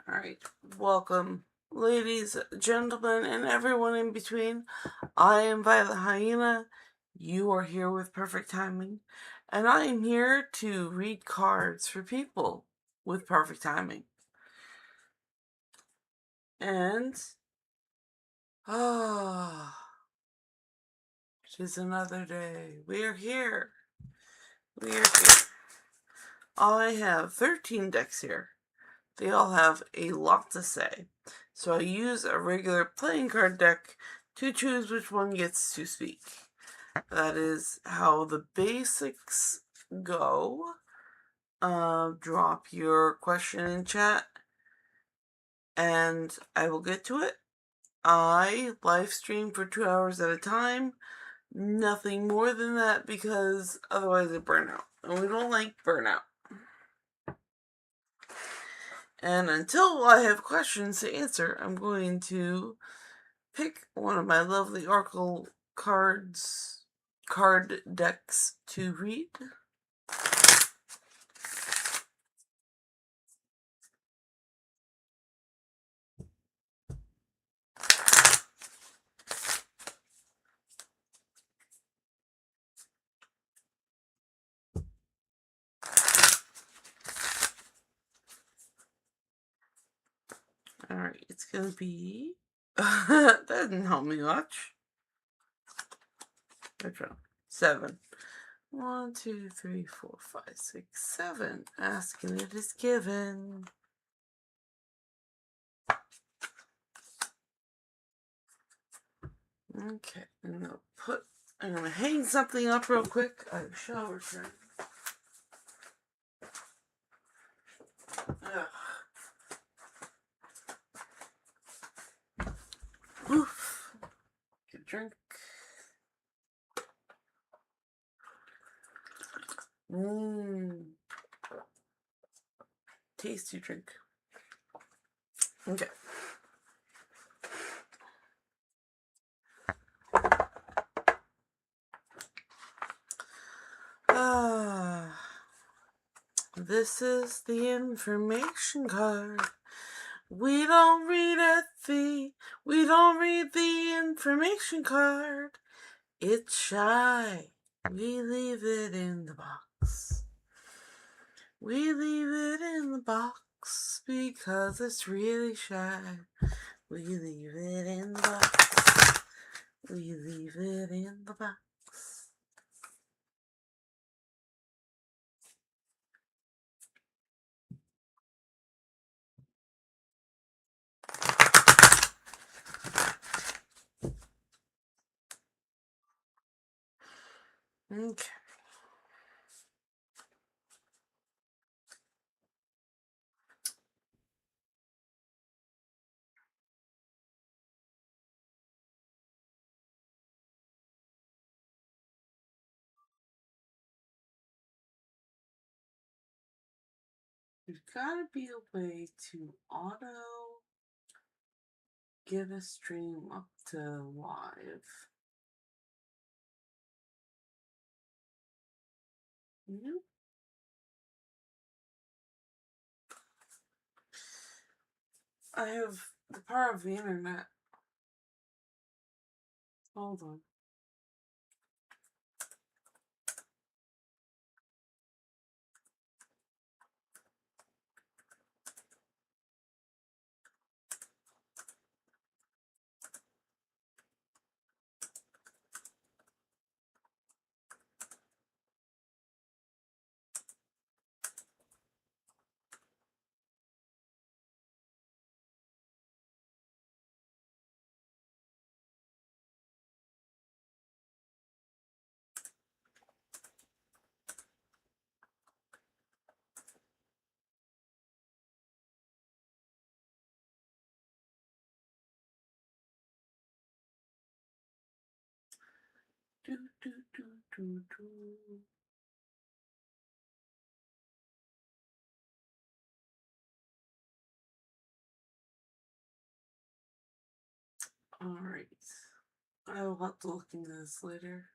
Alright, welcome, ladies, gentlemen, and everyone in between. I am Violet Hyena. You are here with perfect timing, and I am here to read cards for people with perfect timing. And, it is another day. We are here. I have 13 decks here. They all have a lot to say. So I use a regular playing card deck to choose which one gets to speak. That is how the basics go. Drop your question in chat and I will get to it. I live stream for 2 hours at a time. Nothing more than that because otherwise I burn out. And we don't like burnout. And until I have questions to answer, I'm going to pick one of my lovely Oracle card decks to read. Alright, it's gonna be... that didn't help me much. Which one? 7. 1, 2, 3, 4, 5, 6, 7. Asking it is given. Okay, I'm gonna hang something up real quick. I shall return. Oof. Get a drink. Tasty drink. Okay. This is the information card. We don't read the information card. It's shy. We leave it in the box. We leave it in the box because it's really shy. We leave it in the box. We leave it in the box. Okay. There's gotta be a way to auto get a stream up to live. Nope. I have the power of the internet. Hold on. Do, do, do, do, do. Alright. I will have to look into this later.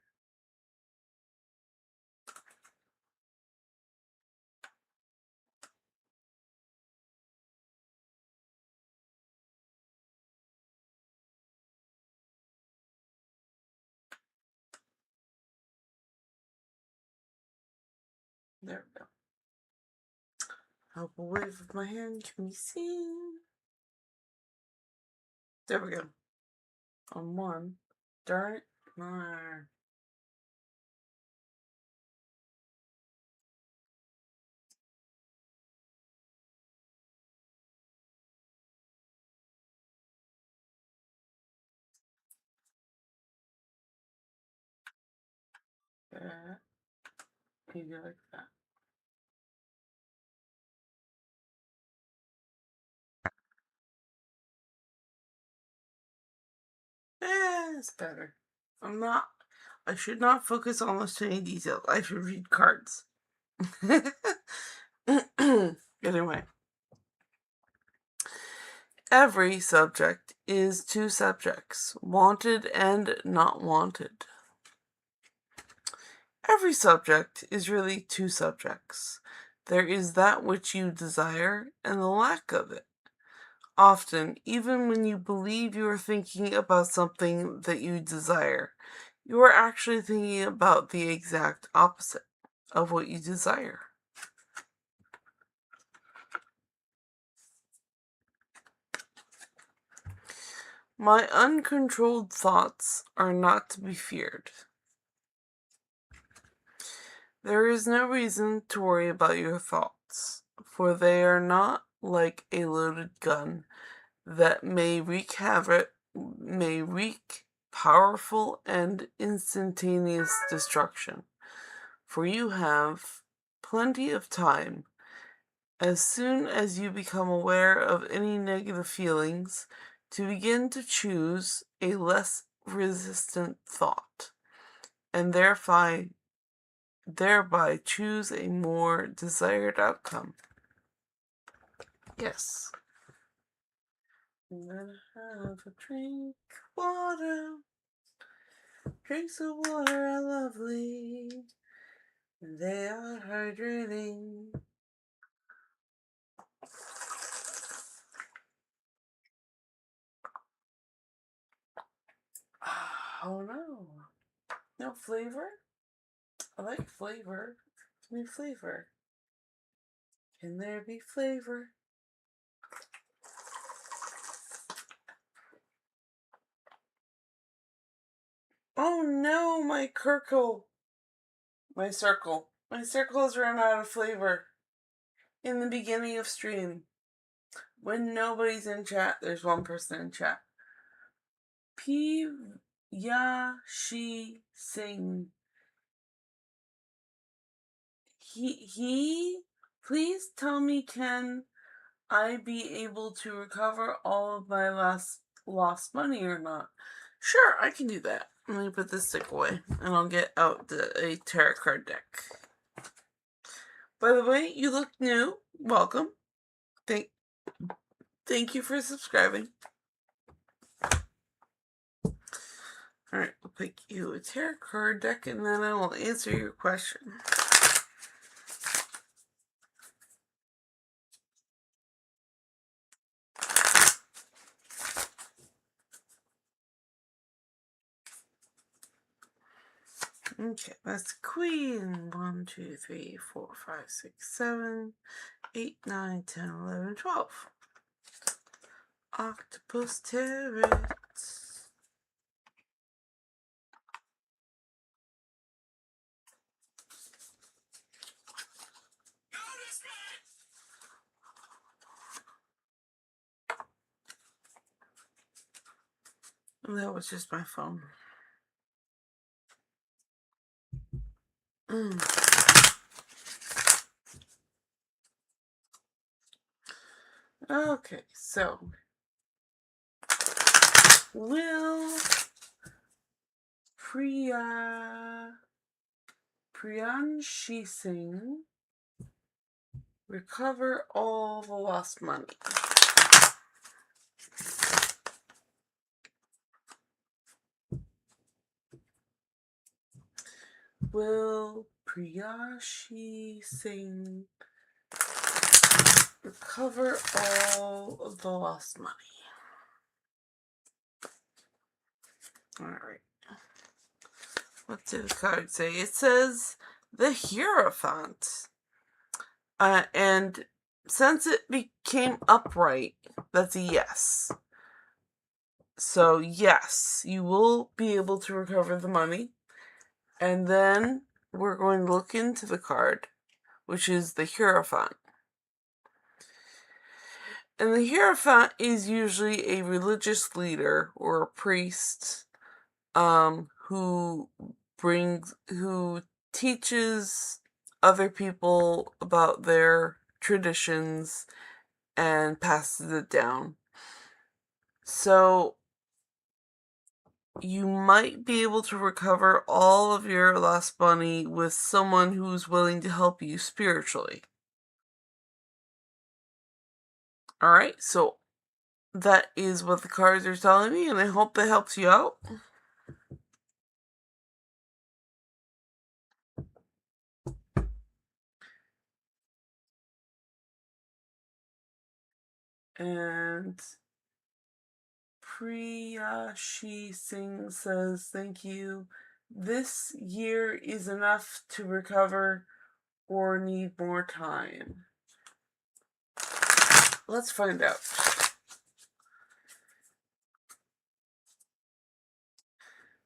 There we go. Help a wave of my hand can be seen. There we go. On one. Darn it. Maybe like that. It's better. I should not focus on those tiny details. I should read cards. Anyway. Every subject is two subjects, wanted and not wanted. Every subject is really two subjects. There is that which you desire and the lack of it. Often, even when you believe you are thinking about something that you desire, you are actually thinking about the exact opposite of what you desire. My uncontrolled thoughts are not to be feared. There is no reason to worry about your thoughts, for they are not like a loaded gun that may wreak powerful and instantaneous destruction. For you have plenty of time. As soon as you become aware of any negative feelings, to begin to choose a less resistant thought, and thereby choose a more desired outcome. Yes. I'm gonna have a drink of water. Drinks of water are lovely. They are hydrating. Oh no. No flavor? I like flavor. Give me flavor. Can there be flavor? Oh no, my circle. My circle has run out of flavor. In the beginning of stream. When nobody's in chat, there's one person in chat. She Singh. He please tell me, can I be able to recover all of my lost money or not? Sure, I can do that. Let me put this stick away and I'll get out a tarot card deck. By the way, you look new. Welcome. Thank you for subscribing. Alright, I'll pick you a tarot card deck and then I will answer your question. Okay, that's Queen. 1, 2, 3, 4, 5, 6, 7, 8, 9, 10, 11, 12. Octopus Tarot. That was just my phone. Okay, so will Priyanshi Singh recover all the lost money? Will Priyanshi Singh recover all of the lost money? Alright. What did the card say? It says the Hierophant. And since it became upright, that's a yes. So, yes, you will be able to recover the money. And then we're going to look into the card, which is the Hierophant. And the Hierophant is usually a religious leader or a priest who teaches other people about their traditions and passes it down. So you might be able to recover all of your lost money with someone who's willing to help you spiritually. Alright, so that is what the cards are telling me, and I hope that helps you out. And Priya Shi Singh says, thank you. This year is enough to recover or need more time? Let's find out.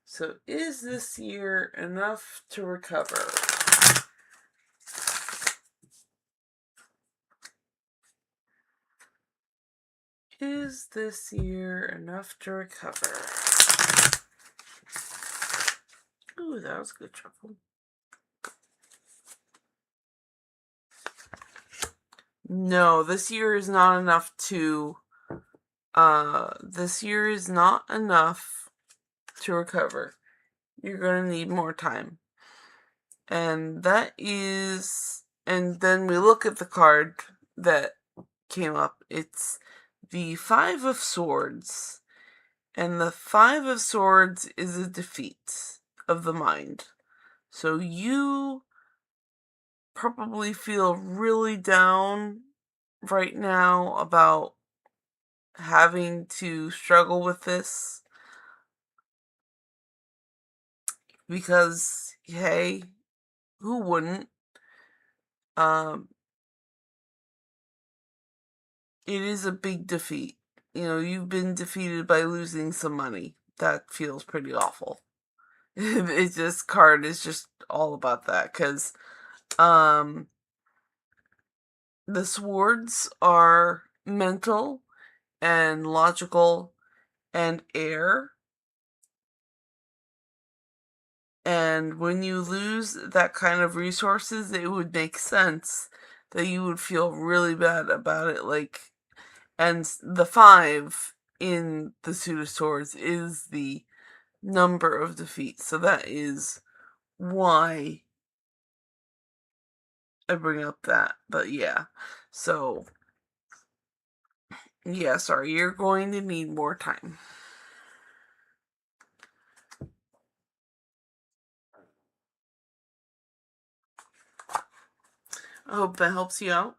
So, is this year enough to recover? Is this year enough to recover? Ooh, that was a good shuffle. No, this year is not enough to this year is not enough to recover. You're going to need more time. And then we look at the card that came up. It's the Five of Swords. And the Five of Swords is a defeat of the mind. So you probably feel really down right now about having to struggle with this. Because, hey, who wouldn't? It is a big defeat. You know, you've been defeated by losing some money. That feels pretty awful. This card is just all about that, because the swords are mental and logical and air. And when you lose that kind of resources, it would make sense that you would feel really bad about it. And the 5 in the Suit of Swords is the number of defeats. So that is why I bring up that. But yeah. So, yeah, sorry, you're going to need more time. I hope that helps you out.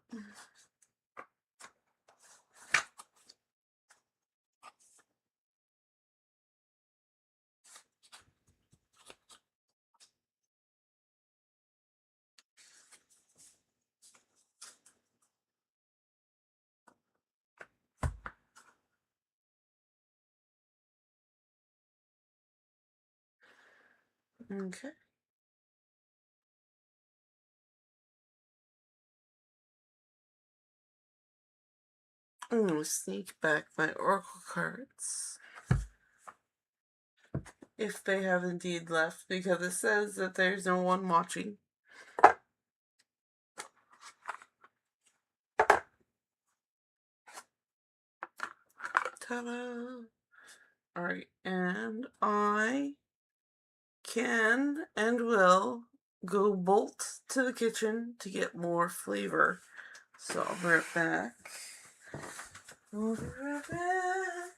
Okay. I'm going to sneak back my oracle cards, if they have indeed left, because it says that there's no one watching. Ta-da! Alright, and I can and will go bolt to the kitchen to get more flavor. So I'll be right back. I'll be right back.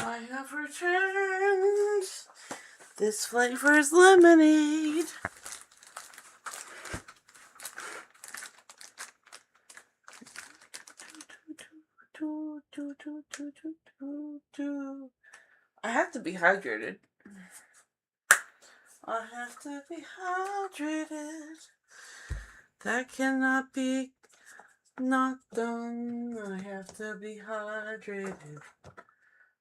I have returned. This flavor's lemonade. I have to be hydrated. I have to be hydrated. That cannot be not done. I have to be hydrated.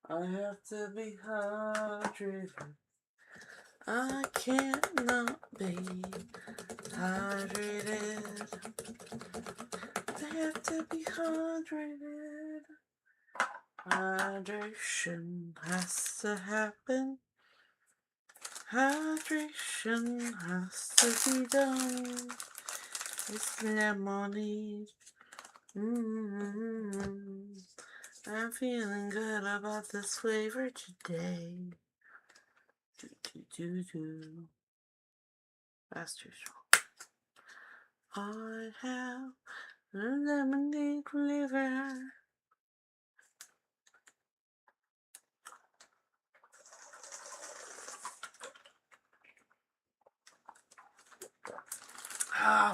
I have to be hydrated. I cannot be hydrated. I have to be hydrated. Hydration has to happen. Hydration has to be done. It's lemonade. I'm feeling good about this flavor today. That's too strong. I have a lemonade flavor.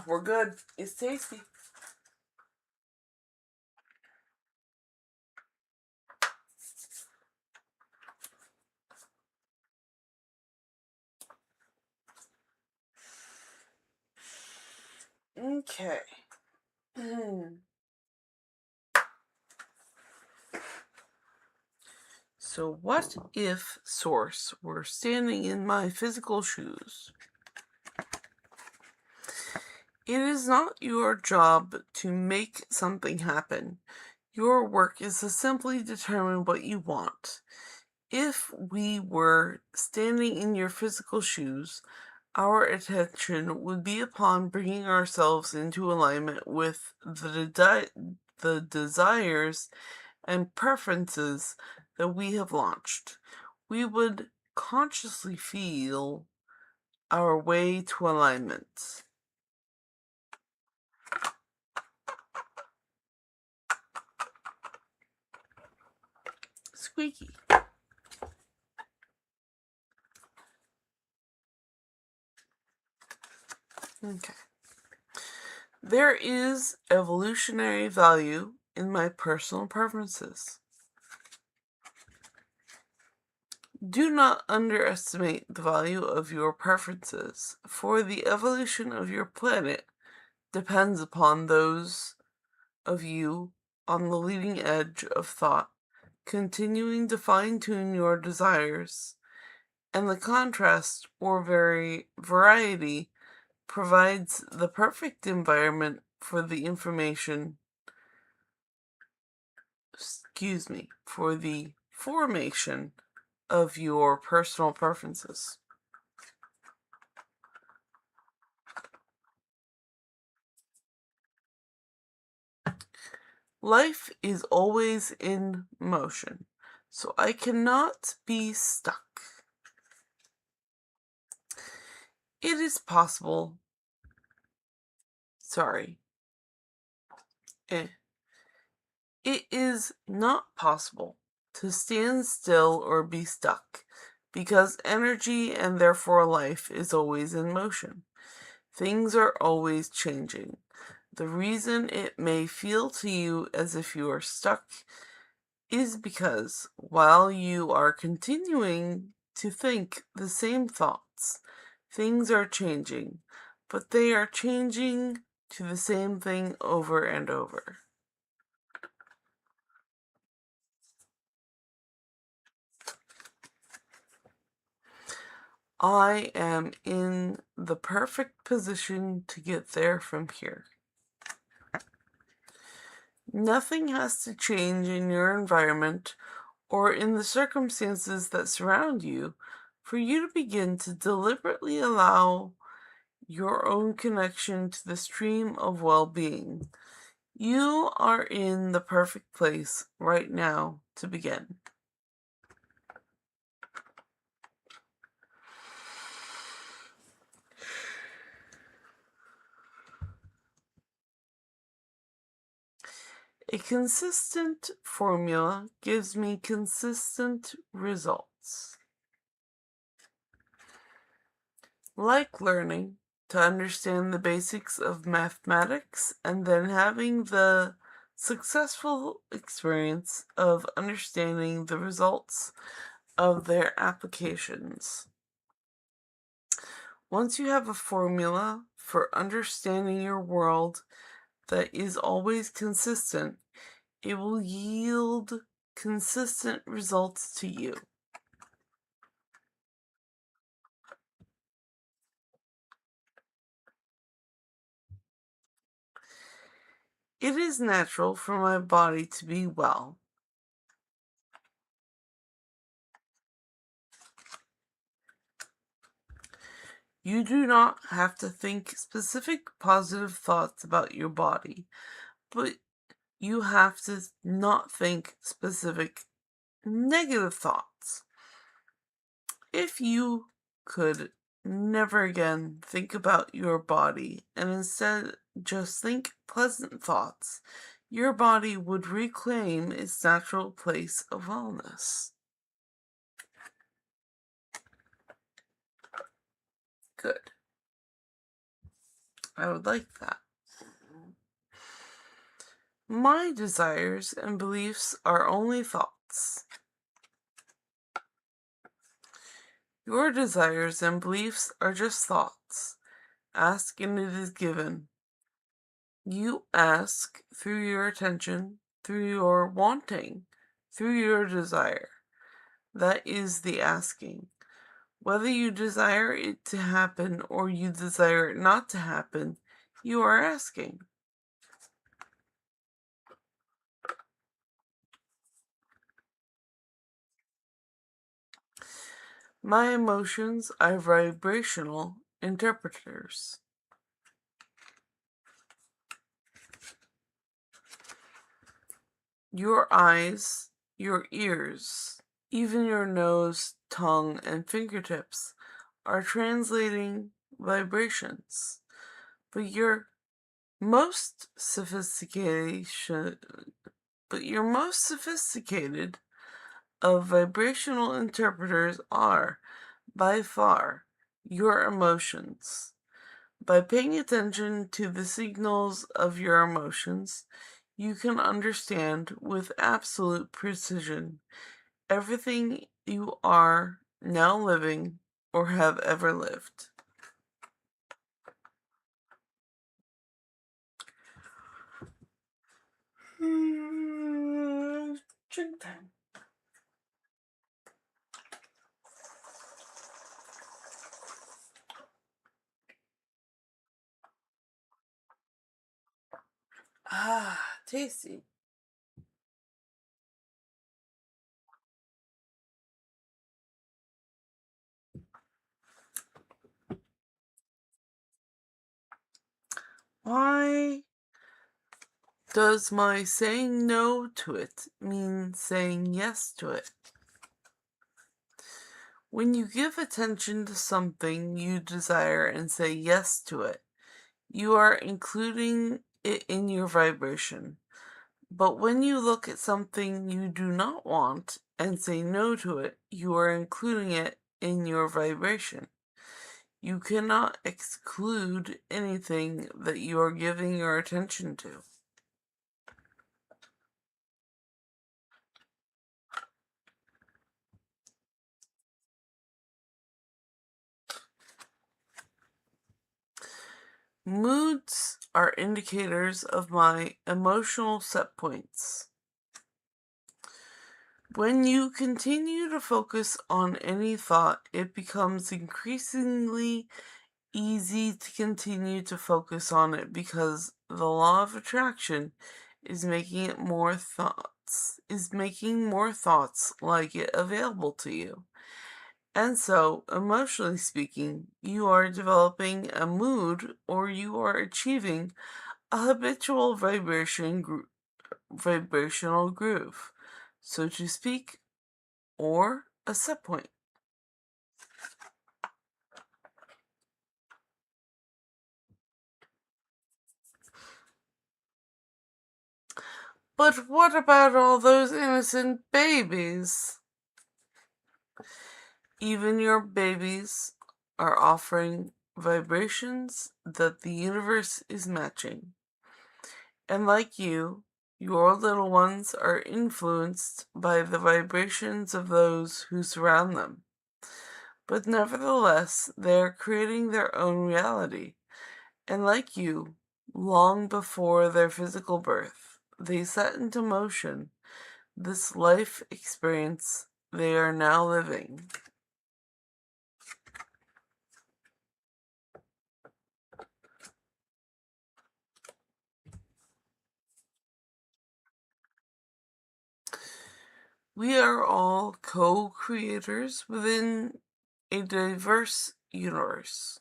We're good. It's tasty. Okay. So what if Source were standing in my physical shoes? It is not your job to make something happen. Your work is to simply determine what you want. If we were standing in your physical shoes, our attention would be upon bringing ourselves into alignment with the desires and preferences that we have launched. We would consciously feel our way to alignment. Squeaky. Okay. There is evolutionary value in my personal preferences. Do not underestimate the value of your preferences, for the evolution of your planet depends upon those of you on the leading edge of thought, continuing to fine-tune your desires, and the contrast or variety provides the perfect environment for the for the formation of your personal preferences. Life is always in motion, so I cannot be stuck. It is possible. It is not possible to stand still or be stuck, because energy and therefore life is always in motion. Things are always changing. The reason it may feel to you as if you are stuck is because while you are continuing to think the same thoughts, things are changing, but they are changing to the same thing over and over. I am in the perfect position to get there from here. Nothing has to change in your environment or in the circumstances that surround you for you to begin to deliberately allow your own connection to the stream of well-being. You are in the perfect place right now to begin. A consistent formula gives me consistent results. Like learning to understand the basics of mathematics and then having the successful experience of understanding the results of their applications. Once you have a formula for understanding your world that is always consistent, it will yield consistent results to you. It is natural for my body to be well. You do not have to think specific positive thoughts about your body, but you have to not think specific negative thoughts. If you could never again think about your body and instead just think pleasant thoughts, your body would reclaim its natural place of wellness. Good. I would like that. My desires and beliefs are only thoughts. Your desires and beliefs are just thoughts. Ask and it is given. You ask through your attention, through your wanting, through your desire. That is the asking. Whether you desire it to happen or you desire it not to happen, you are asking. My emotions are vibrational interpreters. Your eyes, your ears, even your nose, tongue, and fingertips are translating vibrations. But your most sophisticated of vibrational interpreters are, by far, your emotions. By paying attention to the signals of your emotions, you can understand with absolute precision everything you are now living or have ever lived. Drink time. Ah, tasty. Why does my saying no to it mean saying yes to it? When you give attention to something you desire and say yes to it, you are including it in your vibration. But when you look at something you do not want and say no to it, you are including it in your vibration. You cannot exclude anything that you are giving your attention to. Moods are indicators of my emotional set points. When you continue to focus on any thought, it becomes increasingly easy to continue to focus on it because the law of attraction is making more thoughts like it available to you. And so, emotionally speaking, you are developing a mood or you are achieving a habitual vibrational groove, so to speak, or a set point. But what about all those innocent babies? Even your babies are offering vibrations that the universe is matching. And like you, your little ones are influenced by the vibrations of those who surround them. But nevertheless, they are creating their own reality. And like you, long before their physical birth, they set into motion this life experience they are now living. We are all co-creators within a diverse universe.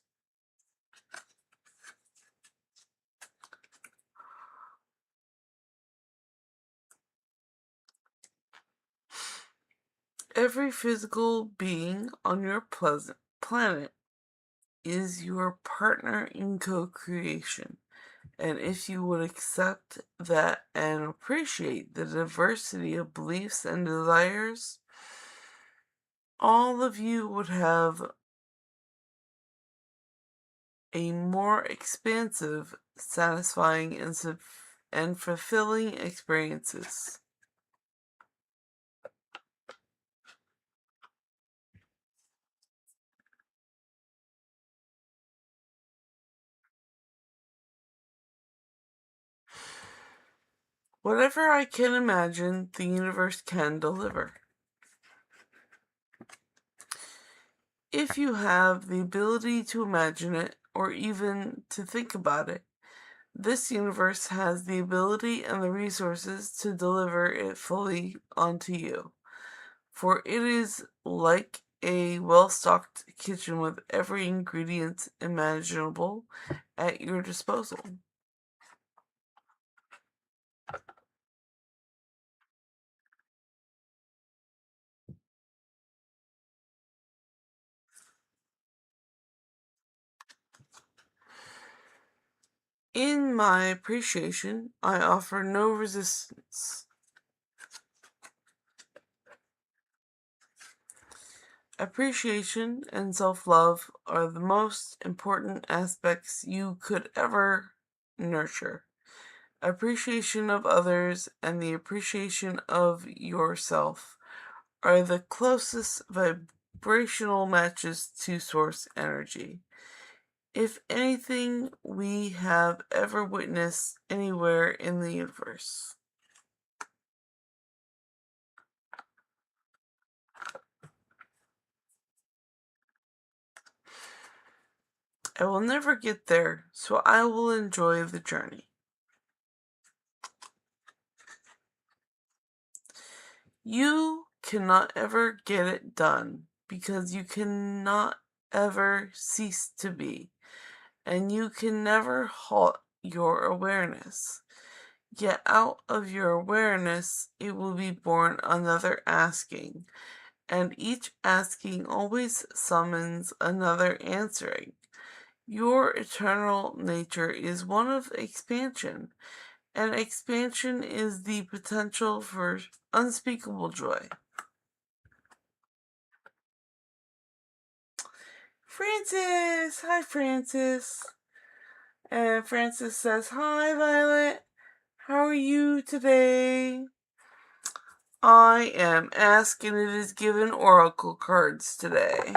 Every physical being on your planet is your partner in co-creation. And if you would accept that and appreciate the diversity of beliefs and desires, all of you would have a more expansive, satisfying, and fulfilling experiences. Whatever I can imagine, the universe can deliver. If you have the ability to imagine it, or even to think about it, this universe has the ability and the resources to deliver it fully onto you. For it is like a well-stocked kitchen with every ingredient imaginable at your disposal. In my appreciation, I offer no resistance. Appreciation and self-love are the most important aspects you could ever nurture. Appreciation of others and the appreciation of yourself are the closest vibrational matches to source energy. If anything we have ever witnessed anywhere in the universe. I will never get there, so I will enjoy the journey. You cannot ever get it done because you cannot ever cease to be, and you can never halt your awareness. Yet out of your awareness, it will be born another asking, and each asking always summons another answering. Your eternal nature is one of expansion, and expansion is the potential for unspeakable joy. Francis! Hi, Francis. And Francis says, "Hi, Violet. How are you today?" I am asked, and it is given oracle cards today.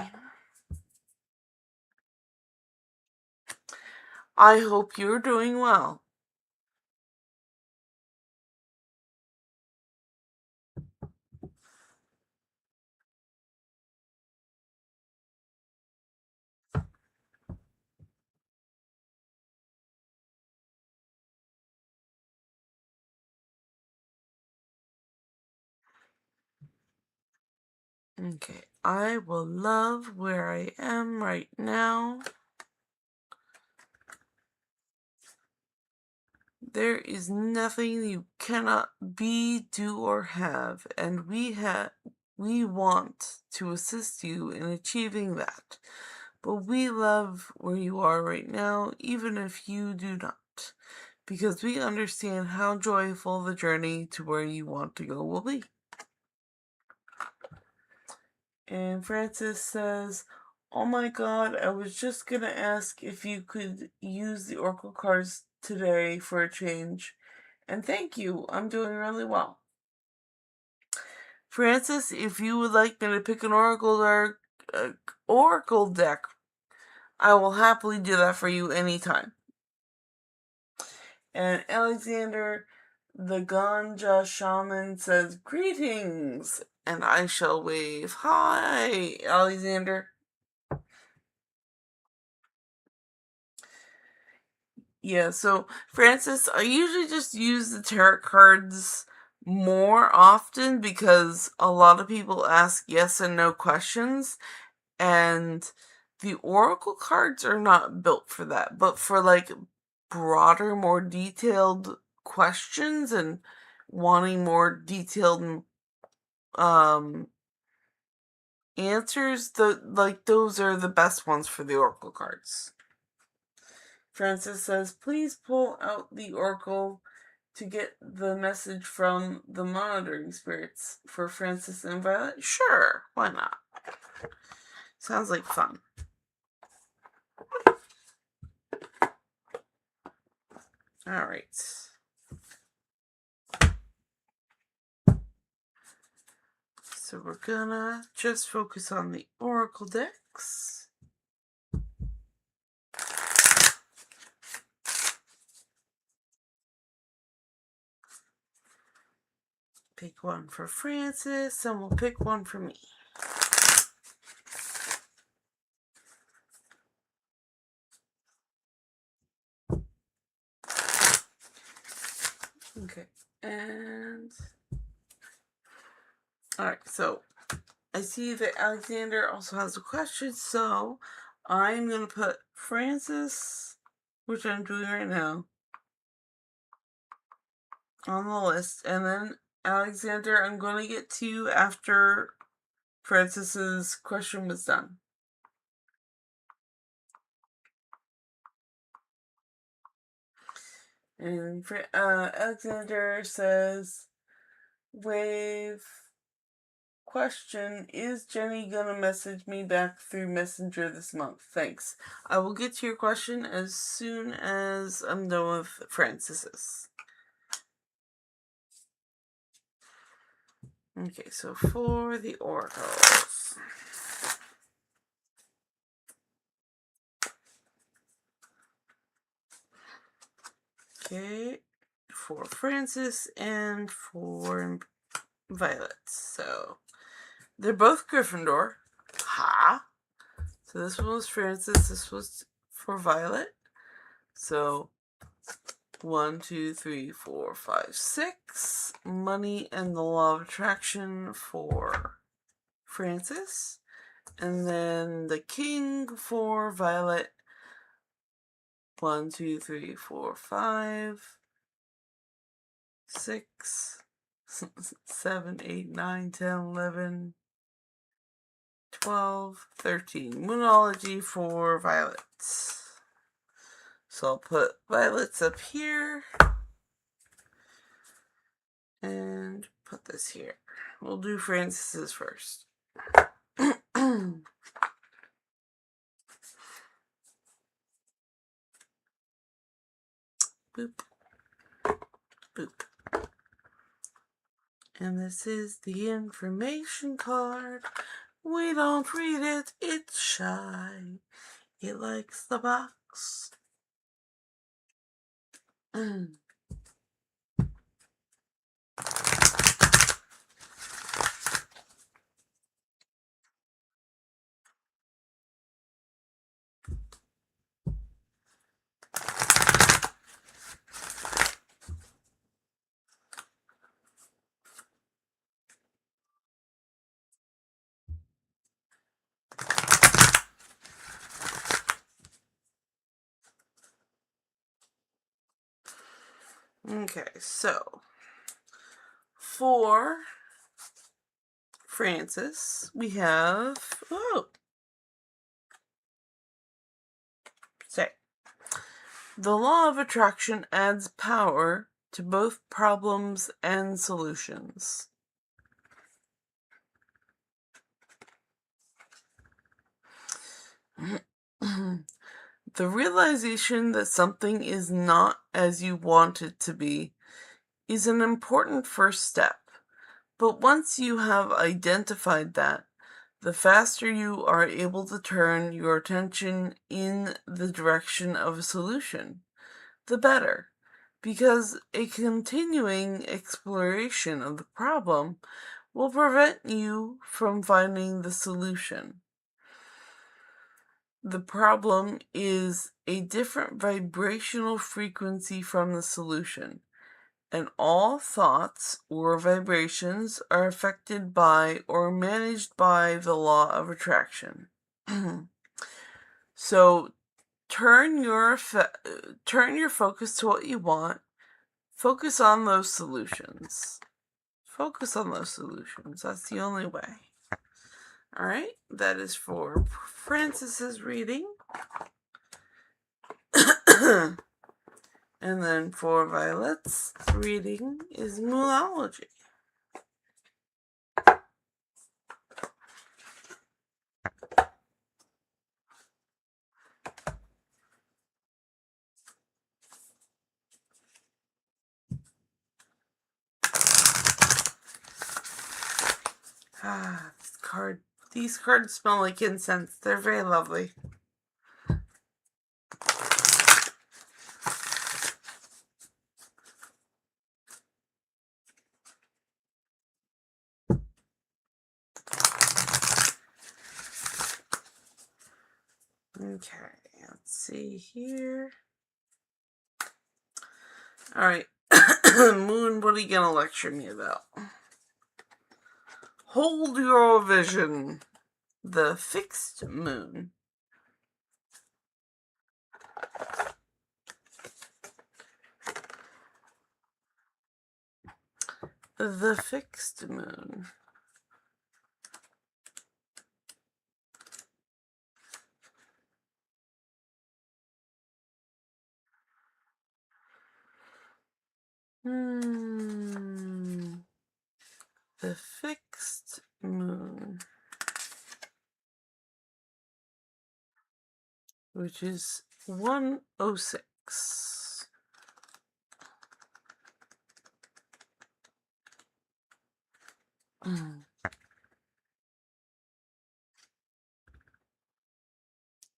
I hope you're doing well. Okay, I will love where I am right now. There is nothing you cannot be, do, or have, and we want to assist you in achieving that. But we love where you are right now, even if you do not. because we understand how joyful the journey to where you want to go will be. And Francis says, oh my god, I was just gonna ask if you could use the Oracle cards today for a change. And thank you, I'm doing really well. Francis, if you would like me to pick an Oracle deck, I will happily do that for you anytime. And Alexander, the Ganja Shaman, says, greetings, and I shall wave. Hi, Alexander. Yeah, so, Francis, I usually just use the tarot cards more often because a lot of people ask yes and no questions, and the Oracle cards are not built for that, but for, like, broader, more detailed questions and wanting more detailed answers, those are the best ones for the Oracle cards. Francis says, please pull out the Oracle to get the message from the monitoring spirits for Francis and Violet. Sure, why not? Sounds like fun. Alright. So we're gonna just focus on the Oracle decks. Pick one for Francis, and we'll pick one for me. Okay, and alright, so I see that Alexander also has a question, so I'm going to put Francis, which I'm doing right now, on the list, and then Alexander, I'm going to get to you after Francis's question was done. And Alexander says, wave question, is Jenny gonna message me back through Messenger this month? Thanks. I will get to your question as soon as I'm done with Francis's. Okay, so for the oracles. Okay, for Francis and for Violet. So they're both Gryffindor. Ha! So this one was Francis, this was for Violet. So 1, 2, 3, 4, 5, 6. Money and the Law of Attraction for Francis. And then the King for Violet. 1, 2, 3, 4, 5, 6, 7, 8, 9, 10, 11, 12, 13. Moonology for Violet. So I'll put Violet's up here. And put this here. We'll do Francis's first. Boop. Boop. And this is the information card. We don't read it, it's shy. It likes the box. Okay, so for Francis, we have The law of attraction adds power to both problems and solutions. The realization that something is not as you want it to be is an important first step. But once you have identified that, the faster you are able to turn your attention in the direction of a solution, the better, because a continuing exploration of the problem will prevent you from finding the solution. The problem is a different vibrational frequency from the solution, and all thoughts or vibrations are affected by or managed by the law of attraction. So turn your focus to what you want. Focus on those solutions. Focus on those solutions. That's the only way. All right, that is for Francis's reading. And then for Violet's reading is Moology. These cards smell like incense. They're very lovely. Okay, let's see here. Alright, Moon, what are you going to lecture me about? Hold your vision. The fixed moon. The fixed moon. The fixed moon. Which is 106.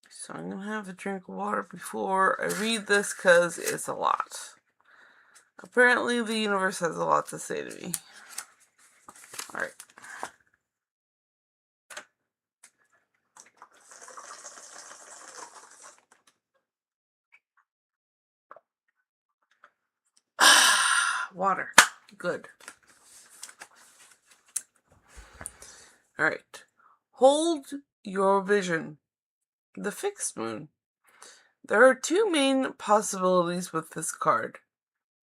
So I'm going to have a drink of water before I read this because it's a lot. Apparently the universe has a lot to say to me. Alright. Water. Good. Alright. Hold your vision. The fixed moon. There are two main possibilities with this card.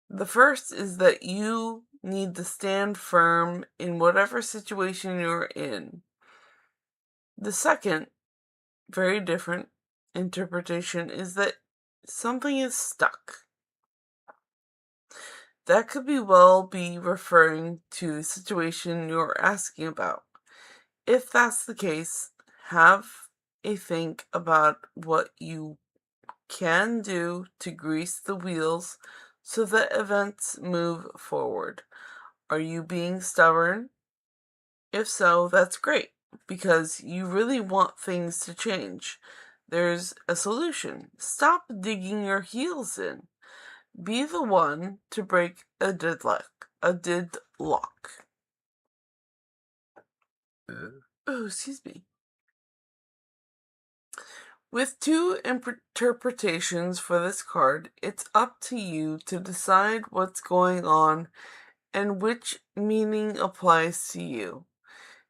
The first is that you need to stand firm in whatever situation you're in. The second, very different interpretation is that something is stuck. That could be referring to the situation you're asking about. If that's the case, have a think about what you can do to grease the wheels so that events move forward. Are you being stubborn? If so, that's great, because you really want things to change. There's a solution. Stop digging your heels in. Be the one to break a deadlock. Oh, excuse me. With two interpretations for this card, it's up to you to decide what's going on and which meaning applies to you.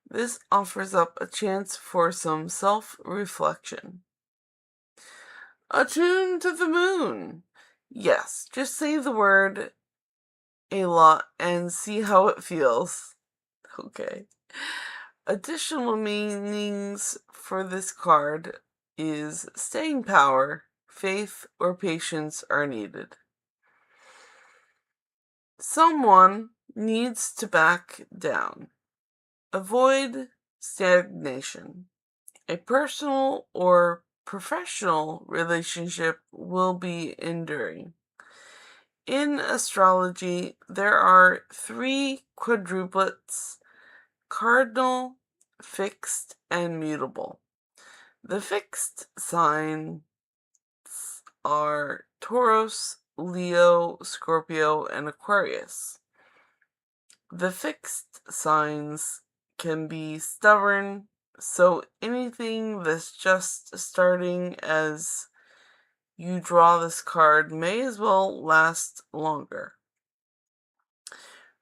This offers up a chance for some self-reflection. Attune to the moon. Yes, just say the word a lot and see how it feels. Okay. Additional meanings for this card is staying power, faith, or patience are needed. Someone needs to back down. Avoid stagnation. A personal or professional relationship will be enduring. In astrology, there are 3 quadruplets: cardinal, fixed, and mutable. The fixed signs are Taurus, Leo, Scorpio, and Aquarius. The fixed signs can be stubborn, so anything that's just starting as you draw this card may as well last longer.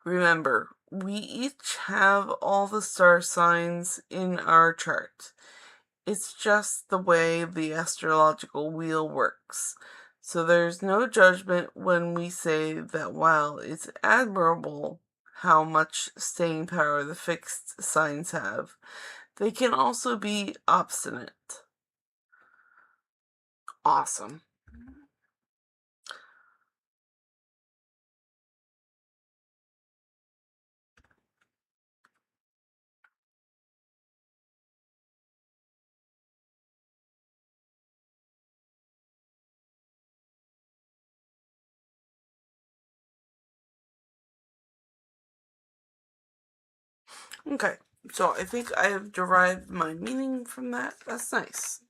Remember, we each have all the star signs in our chart. It's just the way the astrological wheel works. So there's no judgment when we say that while it's admirable how much staying power the fixed signs have, they can also be obstinate. Awesome. Okay, so I think I have derived my meaning from that. That's nice.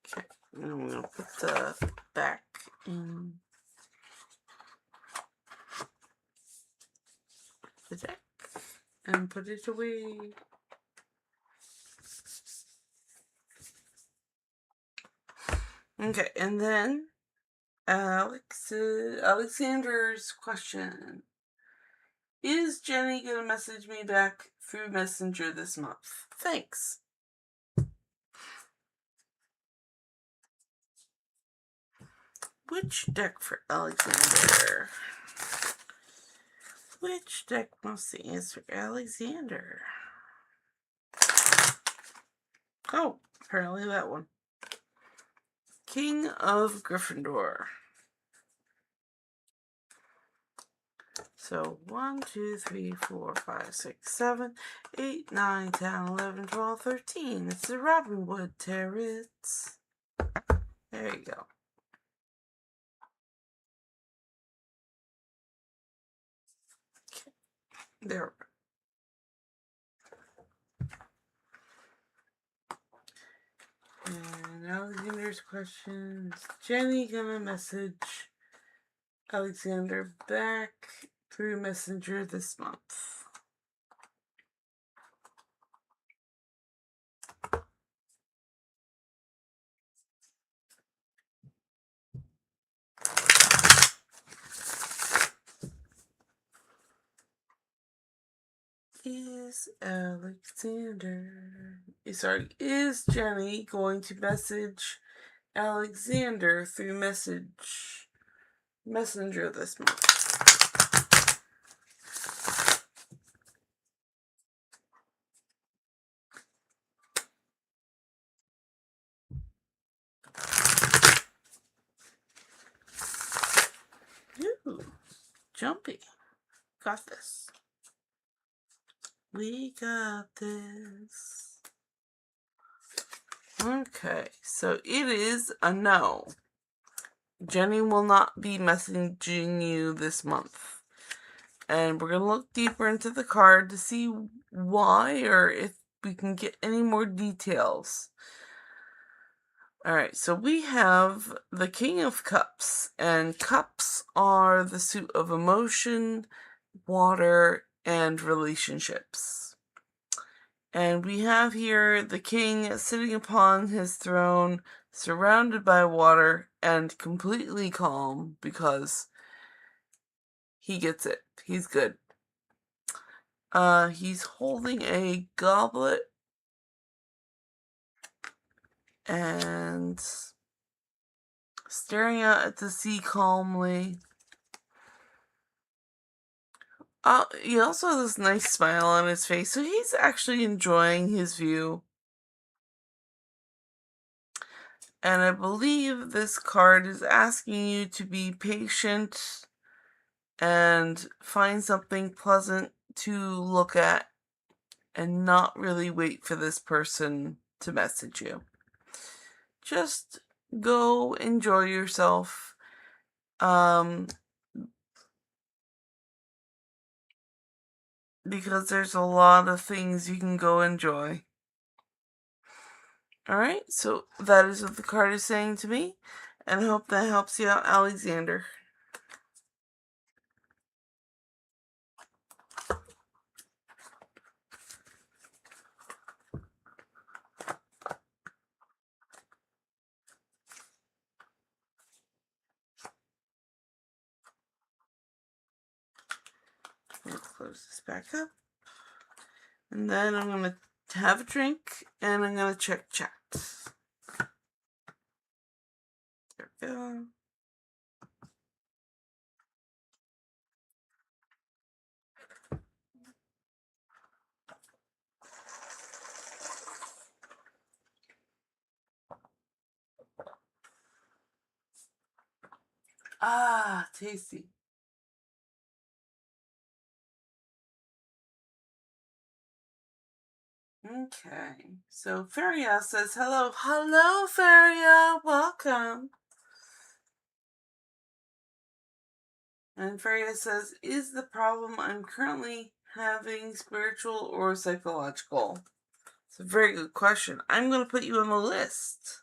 Okay, and I'm going to put the back in the deck and put it away. Okay, and then Alexander's question. Is Jenny going to message me back through Messenger this month? Thanks. Which deck for Alexander? Which deck must answer Alexander? Oh, apparently that one. King of Gryffindor. So 1, 2, 3, 4, 5, 6, 7, 8, 9, 10, 11, 12, 13. It's the Robinwood Terrace. There you go. Okay. There we go. And Alexander's question, is Jenny gonna message Alexander back through Messenger this month? Is Jenny going to message Alexander through Messenger this month? Ooh, jumpy. Got this. We got this. Okay, so it is a no. Jenny will not be messaging you this month. And we're going to look deeper into the card to see why or if we can get any more details. Alright, so we have the King of Cups. And cups are the suit of emotion, water, and relationships. And we have here the king sitting upon his throne, surrounded by water, and completely calm because he gets it. He's good. He's holding a goblet and staring out at the sea calmly. He also has this nice smile on his face, so he's actually enjoying his view. And I believe this card is asking you to be patient and find something pleasant to look at and not really wait for this person to message you. Just go enjoy yourself. Because there's a lot of things you can go enjoy. Alright, so that is what the card is saying to me, and I hope that helps you out, Alexander. I'm going to close this back up, and then I'm going to have a drink, and I'm going to check chat. There we go. Ah, tasty. Okay, so Feria says hello. Hello, Feria. Welcome. And Feria says, is the problem I'm currently having spiritual or psychological? It's a very good question. I'm going to put you on the list,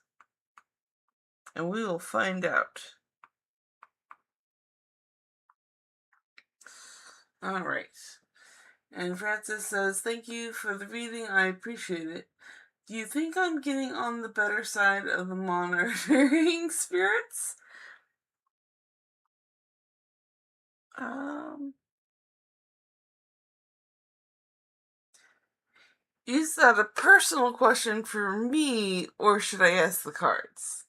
and we will find out. All right. And Francis says, thank you for the reading. I appreciate it. Do you think I'm getting on the better side of the monitoring spirits? Is that a personal question for me, or should I ask the cards?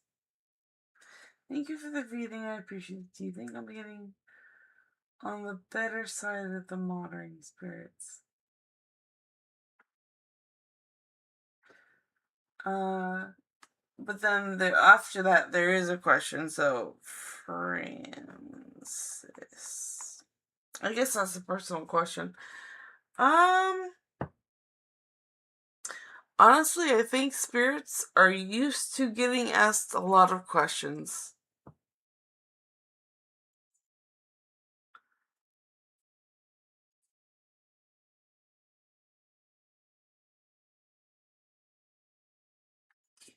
Thank you for the reading. I appreciate it. Do you think I'm getting on the better side of the monitoring spirits? But then after that, there is a question. So, Francis, I guess that's a personal question. Honestly, I think spirits are used to getting asked a lot of questions.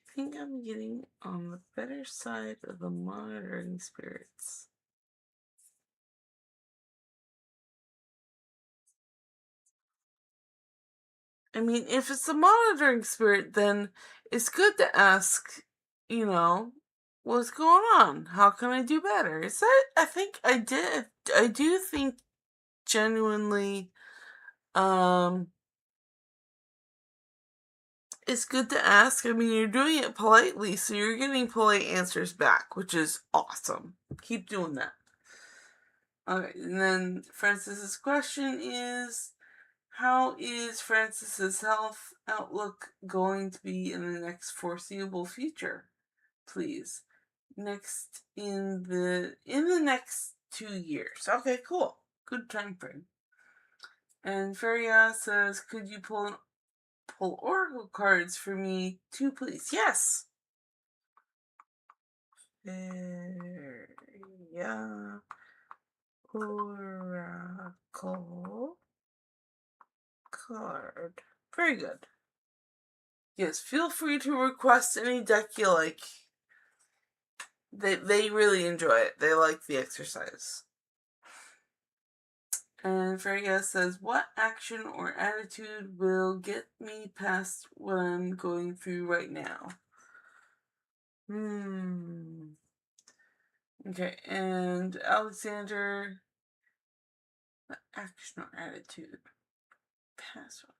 I think I'm getting on the better side of the monitoring spirits. I mean, if it's a monitoring spirit, then it's good to ask, what's going on? How can I do better? Is that, I do think genuinely, it's good to ask. I mean, you're doing it politely, so you're getting polite answers back, which is awesome. Keep doing that. Okay, and then Francis's question is, how is Francis's health outlook going to be in the next foreseeable future? Please. In the next 2 years. Okay, cool. Good time frame. And Feria says, could you pull oracle cards for me too, please? Yes. Feria oracle card. Very good. Yes, feel free to request any deck you like. They really enjoy it. They like the exercise. And Freya says, what action or attitude will get me past what I'm going through right now? Okay, and Alexander, what action or attitude? Past what?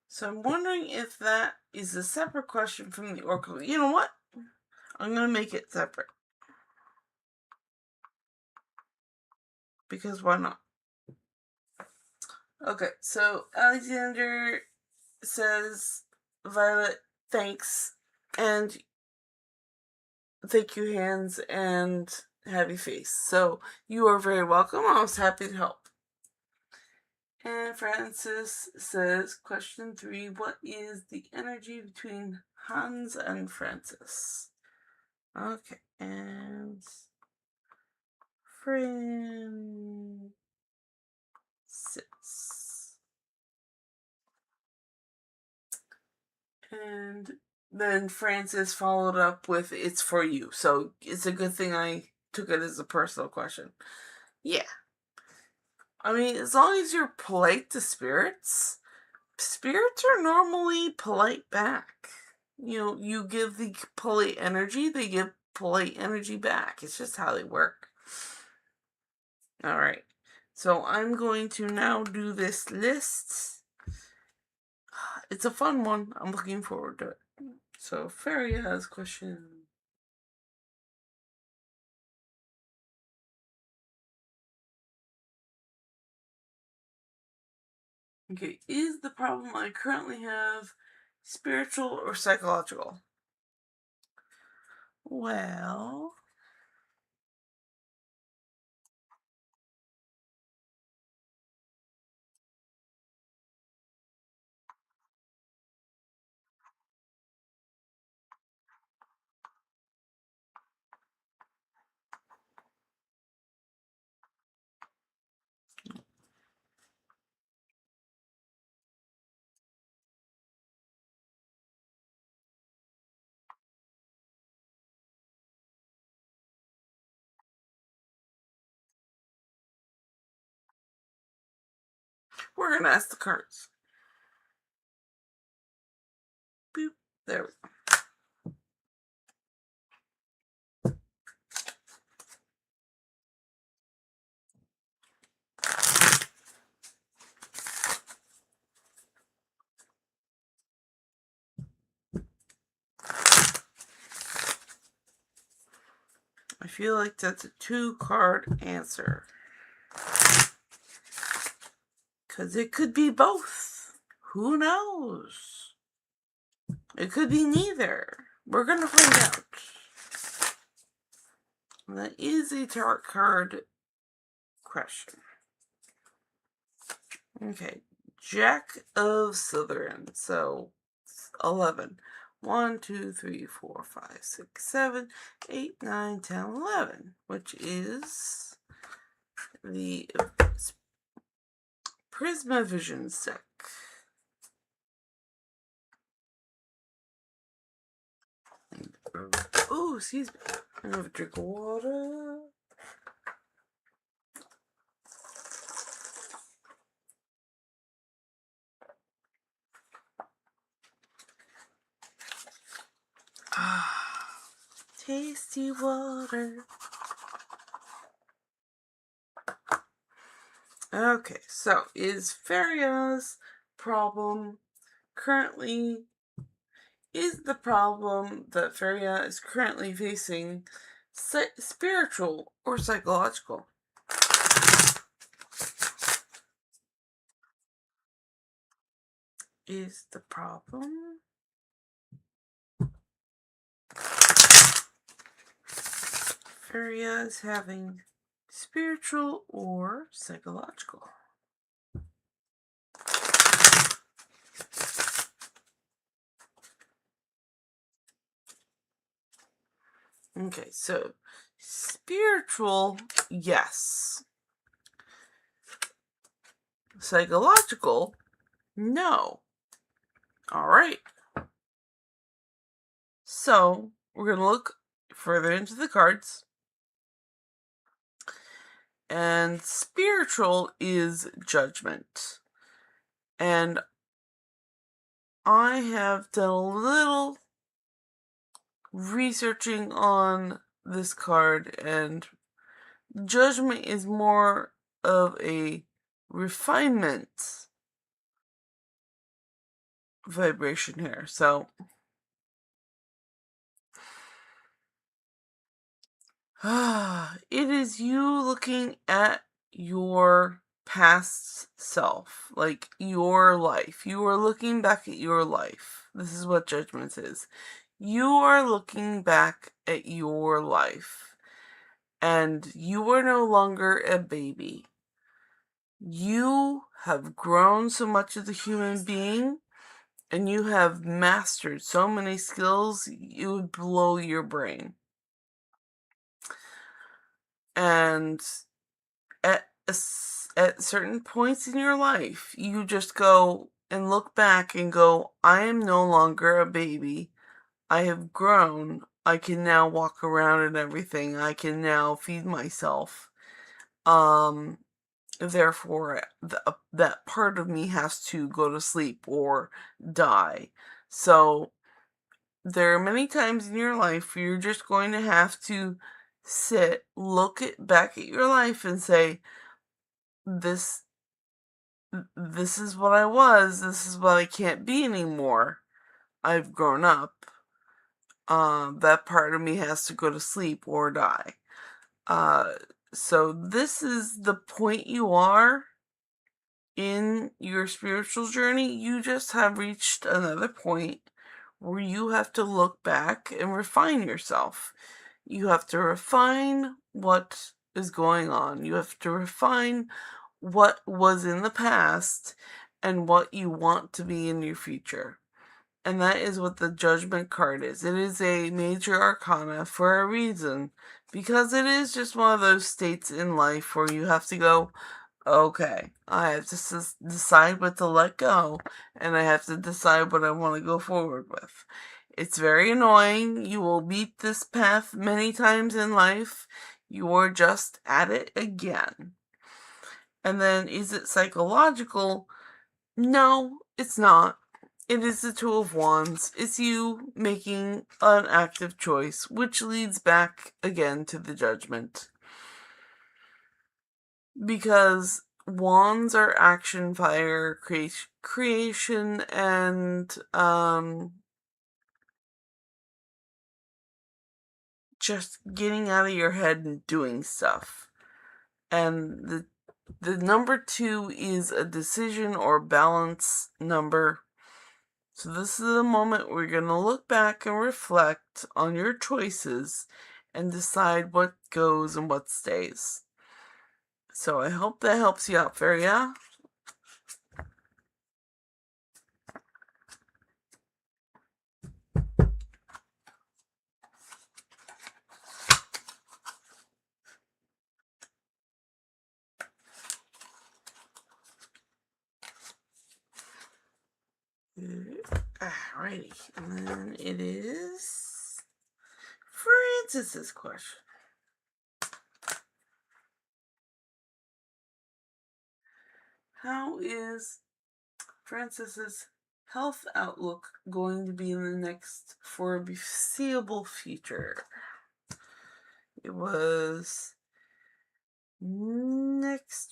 So I'm wondering if that is a separate question from the oracle. You know what? I'm going to make it separate. Because why not? Okay, so Alexander says, Violet, thanks, and thank you, hands, and happy face. So, you are very welcome. I was happy to help. And Francis says, question 3, what is the energy between Hans and Francis? Okay, and Francis. And then Francis followed up with, it's for you. So it's a good thing I took it as a personal question. Yeah. I mean, as long as you're polite to spirits, spirits are normally polite back. You know, you give the polite energy, they give polite energy back. It's just how they work. Alright. So I'm going to now do this list. It's a fun one. I'm looking forward to it. So Feria has question. Okay, is the problem I currently have spiritual or psychological? Well, we're gonna ask the cards. Boop. There we go. I feel like that's a 2-card answer. Because it could be both. Who knows? It could be neither. We're gonna find out. That is a tarot card question. Okay. Jack of Slytherin. So, 11. 1, 2, 3, 4, 5, 6, 7, 8, 9, 10, 11. Which is the Prismavision deck. Oh, excuse me. I'm gonna have a drink of water. Ah, tasty water. Okay, so is Feria's problem currently, is the problem that Feria is currently facing spiritual or psychological? Is the problem Feria is having spiritual or psychological? Okay, so spiritual, yes. Psychological, no. Alright. So, we're going to look further into the cards. And spiritual is judgment. And I have done a little researching on this card, and judgment is more of a refinement vibration here. So, it is you looking at your past self, like your life. You are looking back at your life. This is what Judgment is. You are looking back at your life, and you are no longer a baby. You have grown so much as a human being, and you have mastered so many skills, it would blow your brain. And at certain points in your life, you just go and look back and go, I am no longer a baby. I have grown. I can now walk around and everything. I can now feed myself. Therefore, that part of me has to go to sleep or die. So, there are many times in your life where you're just going to have to back at your life and say, this is what I was, this is what I can't be anymore. I've grown up. That part of me has to go to sleep or die. So this is the point you are in your spiritual journey. You just have reached another point where you have to look back and refine yourself. You have to refine what is going on. You have to refine what was in the past and what you want to be in your future. And that is what the Judgment card is. It is a major arcana for a reason, because it is just one of those states in life where you have to go, okay, I have to decide what to let go, and I have to decide what I want to go forward with. It's very annoying. You will beat this path many times in life. You are just at it again. And then, is it psychological? No, it's not. It is the Two of Wands. It's you making an active choice, which leads back again to the Judgment. Because wands are action, fire, creation, and just getting out of your head and doing stuff. And the number 2 is a decision or balance number. So this is the moment where you're going to look back and reflect on your choices and decide what goes and what stays. So I hope that helps you out, Feria. Alrighty, and then it is Francis's question. How is Francis's health outlook going to be in the next foreseeable future? It was next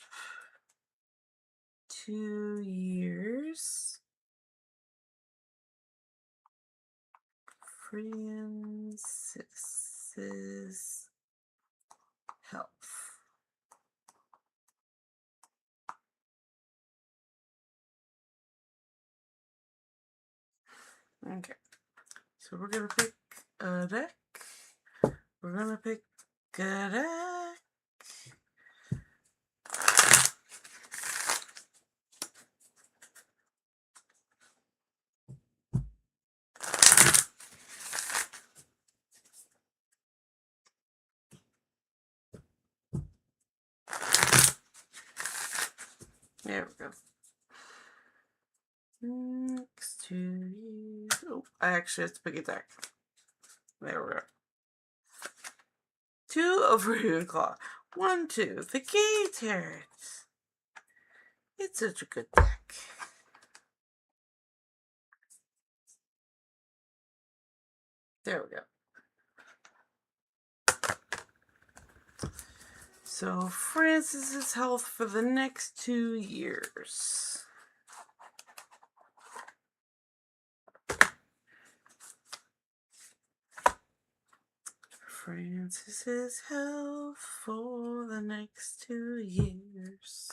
2 years. Francis's health. Okay, so we're gonna pick a deck. We're gonna pick a deck. There we go. Next 2 years. Oh, I actually have to pick a deck. There we go. 2 of Ravenclaw. 1, 2. The Gay Tarot. It's such a good deck. There we go. So, Francis's health for the next 2 years. Francis's health for the next 2 years.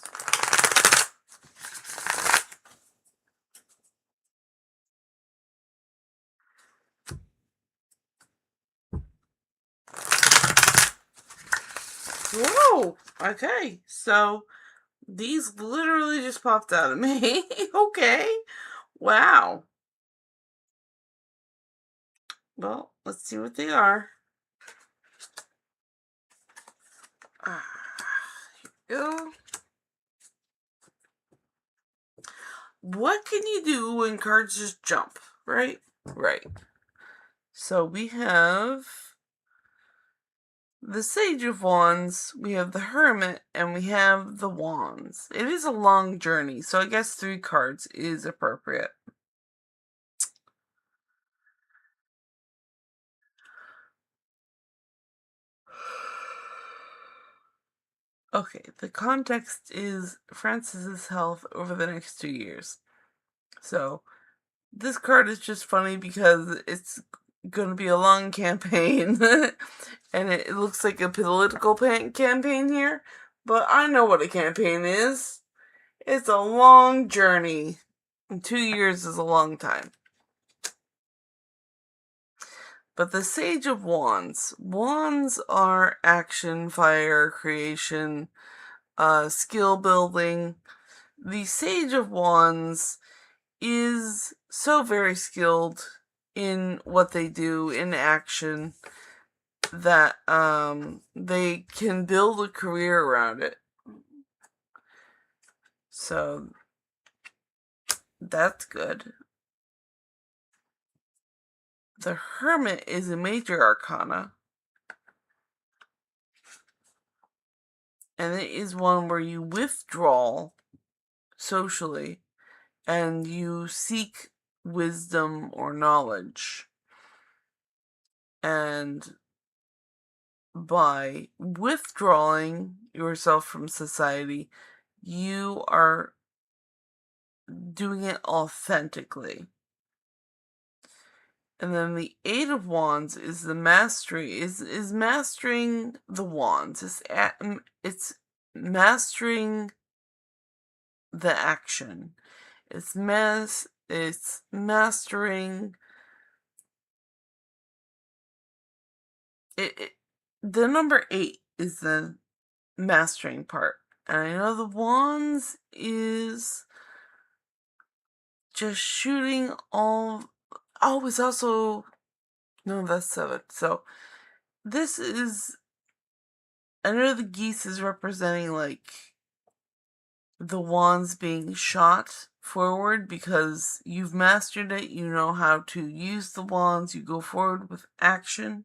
Whoa! Okay, so these literally just popped out of me. Okay. Wow. Well, let's see what they are. Here we go. What can you do when cards just jump? Right? Right. So we have the Sage of Wands, we have the Hermit, and we have the Wands. It is a long journey, so I guess 3 cards is appropriate. Okay, the context is Francis's health over the next 2 years. So, this card is just funny because it's going to be a long campaign, and it looks like a political campaign here, but I know what a campaign is. It's a long journey, and 2 years is a long time. But the Sage of Wands. Wands are action, fire, creation, skill building. The Sage of Wands is so very skilled in what they do in action that they can build a career around it. So that's good. The Hermit is a major arcana. And it is one where you withdraw socially and you seek wisdom or knowledge. And by withdrawing yourself from society, you are doing it authentically. And then the Eight of Wands is the mastery, is mastering the wands. It's mastering the action. It's mastering it. The number 8 is the mastering part. And I know the wands is just shooting all. Oh, it's also. No, that's 7. So, this is. I know the geese is representing, like, the wands being shot forward because you've mastered it, you know how to use the wands, you go forward with action.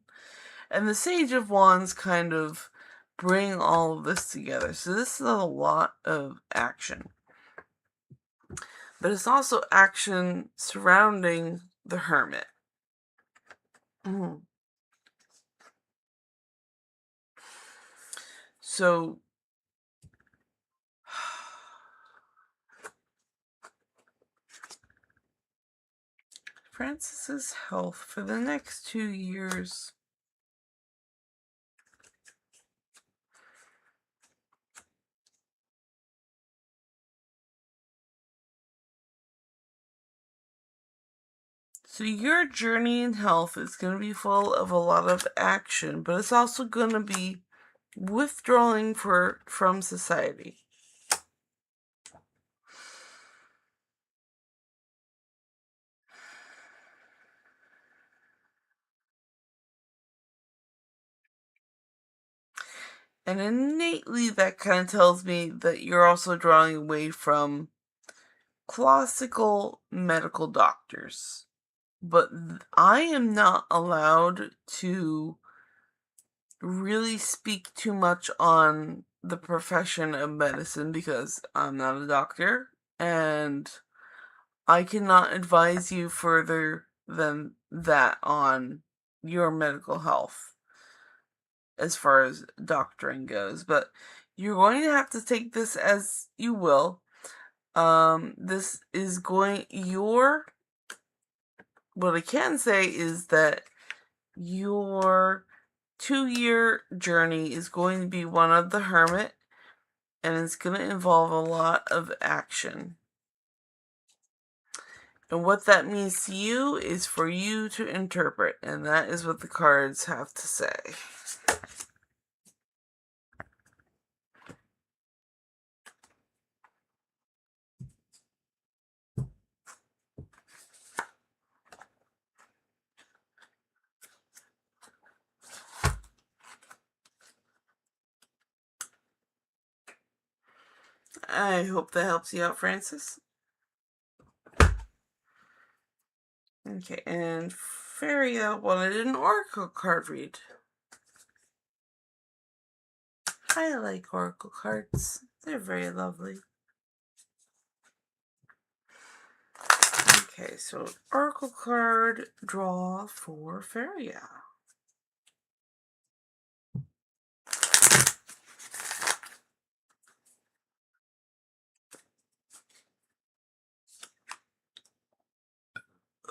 And the Sage of Wands kind of bring all of this together. So this is a lot of action. But it's also action surrounding the Hermit. So Francis's health for the next 2 years. So your journey in health is going to be full of a lot of action, but it's also going to be withdrawing from society. And innately that kind of tells me that you're also drawing away from classical medical doctors. But I am not allowed to really speak too much on the profession of medicine because I'm not a doctor and I cannot advise you further than that on your medical health as far as doctoring goes. But you're going to have to take this as you will. This is what I can say is that your 2-year journey is going to be one of the Hermit, and it's going to involve a lot of action. And what that means to you is for you to interpret, and that is what the cards have to say. I hope that helps you out, Francis. Okay, and Feria wanted an oracle card read. I like oracle cards. They're very lovely. Okay, so oracle card draw for Feria.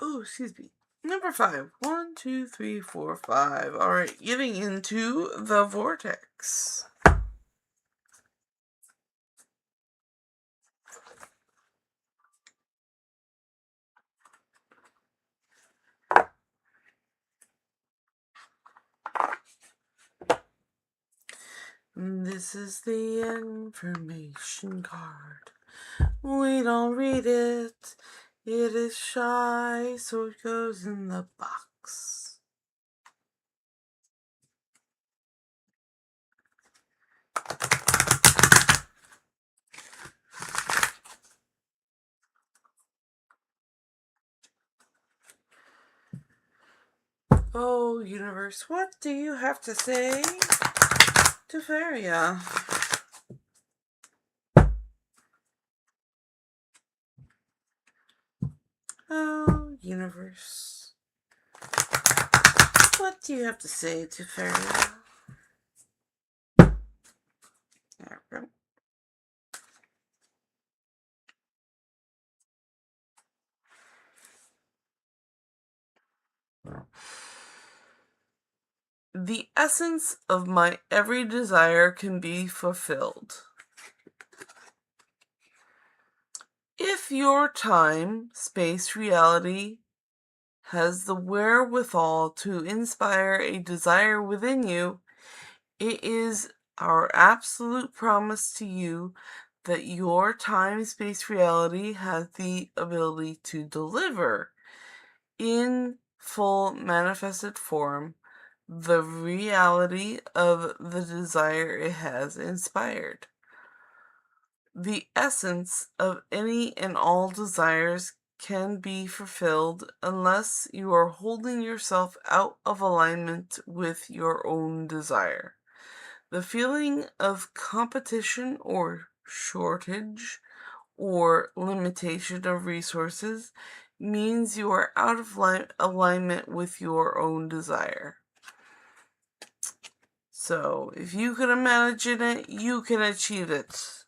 Oh, excuse me. Number 5. 1, 2, 3, 4, 5. Alright, getting into the vortex. This is the information card. We don't read it. It is shy, so it goes in the box. Oh, universe, what do you have to say to Feria? Oh, universe, what do you have to say to Feria? There we go. The essence of my every desire can be fulfilled. If your time, space, reality has the wherewithal to inspire a desire within you, it is our absolute promise to you that your time, space, reality has the ability to deliver in full manifested form the reality of the desire it has inspired. The essence of any and all desires can be fulfilled unless you are holding yourself out of alignment with your own desire. The feeling of competition or shortage or limitation of resources means you are out of alignment with your own desire. So, if you can imagine it, you can achieve it.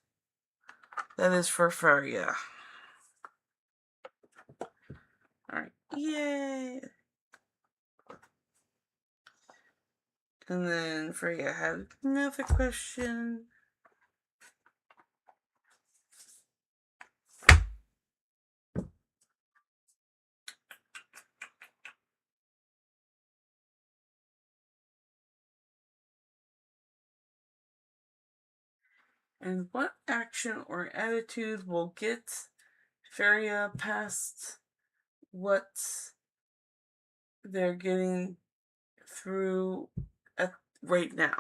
That is for Feria. Alright, yay! And then Feria had another question. And what action or attitude will get Feria past what they're getting through right now?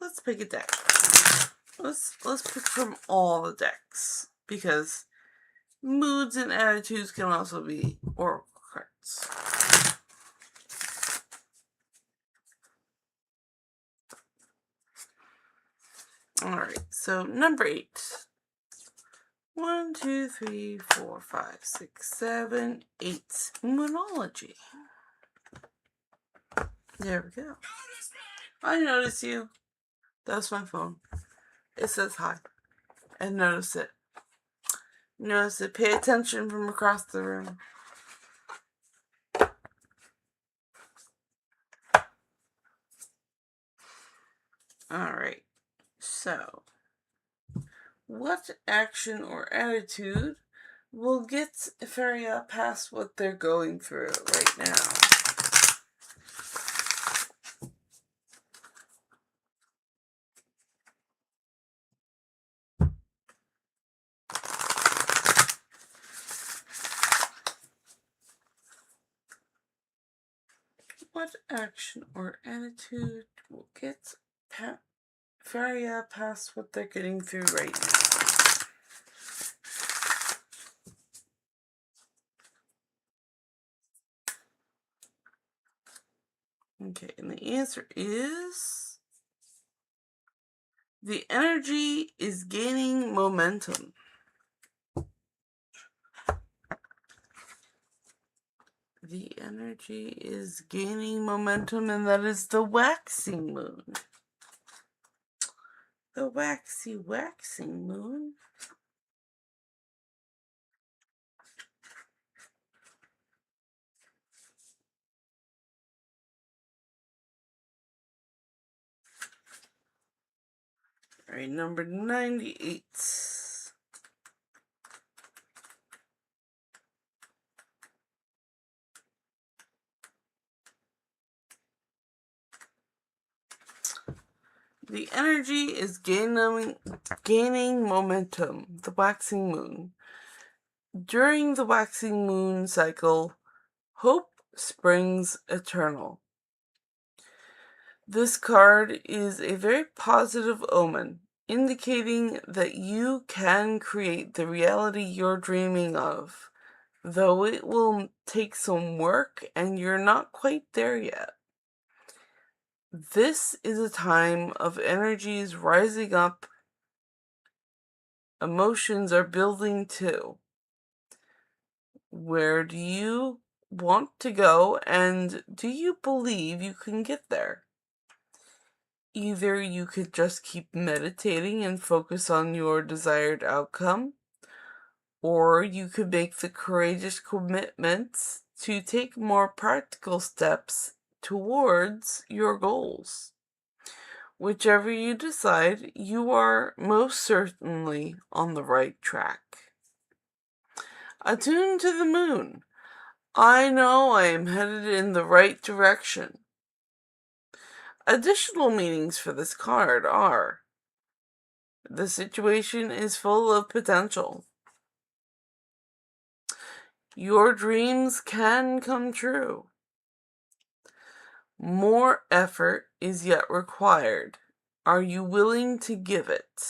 Let's pick a deck. Let's pick from all the decks, because moods and attitudes can also be oracle cards. Alright, so number 8. 1, 2, 3, 4, 5, 6, 7, 8. Moonology. There we go. I notice you. That's my phone. It says hi. And notice it. Notice it. Pay attention from across the room. Alright. So, what action or attitude will get Feria past what they're going through right now? What action or attitude will get Faria past what they're getting through right now? Okay, and the answer is the energy is gaining momentum. The energy is gaining momentum, and that is the waxing moon. The waxing moon. All right, number 98. The energy is gaining momentum. The waxing moon. During the waxing moon cycle, hope springs eternal. This card is a very positive omen, indicating that you can create the reality you're dreaming of, though it will take some work and you're not quite there yet. This is a time of energies rising up. Emotions are building too. Where do you want to go, and do you believe you can get there? Either you could just keep meditating and focus on your desired outcome, or you could make the courageous commitments to take more practical steps towards your goals. Whichever you decide, you are most certainly on the right track. Attuned to the moon. I know I am headed in the right direction. Additional meanings for this card are: the situation is full of potential. Your dreams can come true. More effort is yet required. Are you willing to give it?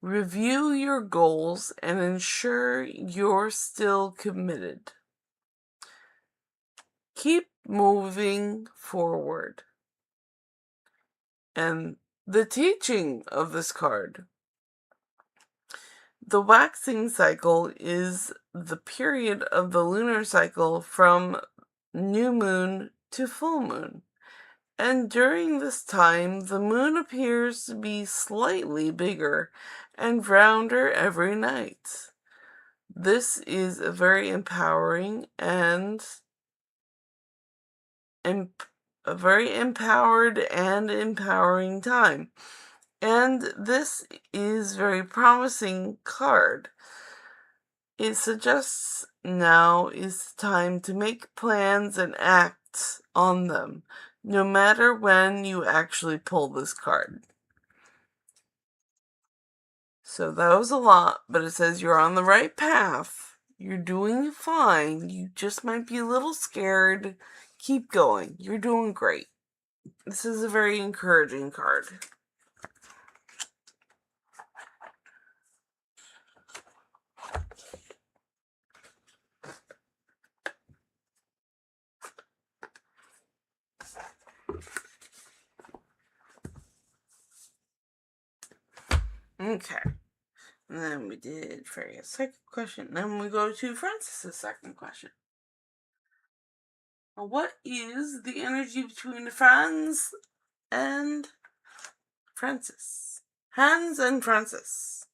Review your goals and ensure you're still committed. Keep moving forward. And the teaching of this card. The waxing cycle is the period of the lunar cycle from new moon to full moon. And during this time, the moon appears to be slightly bigger and rounder every night. This is a very empowering and a very empowered and empowering time. And this is very promising card. It suggests now is the time to make plans and act on them, no matter when you actually pull this card. So that was a lot, but it says you're on the right path. You're doing fine. You just might be a little scared. Keep going. You're doing great. This is a very encouraging card. Okay. And then we did Freya's second question. Then we go to Francis's second question. What is the energy between Franz and Francis? Hans and Francis.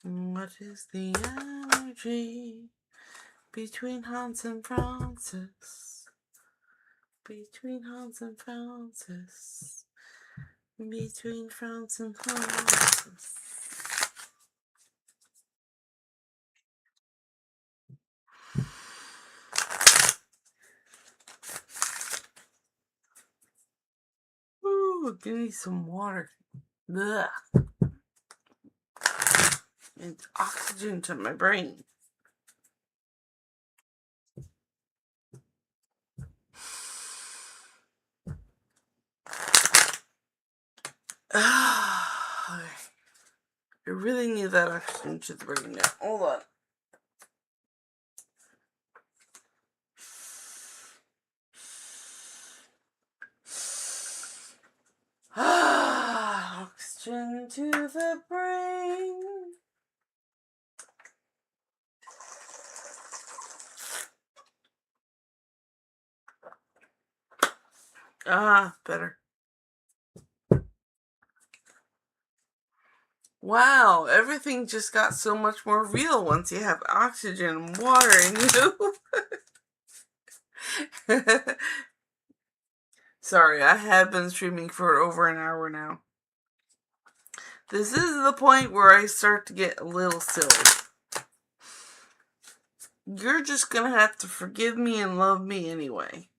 What is the energy between Hans and Francis? Between Hans and Francis. Between Franz and Francis. Ooh, give me some water. Ugh. It's oxygen to my brain. I really need that oxygen to the brain now. Hold on. Oxygen to the brain. Better. Wow, everything just got so much more real once you have oxygen and water in you. Sorry, I have been streaming for over an hour now. This is the point where I start to get a little silly. You're just gonna have to forgive me and love me anyway.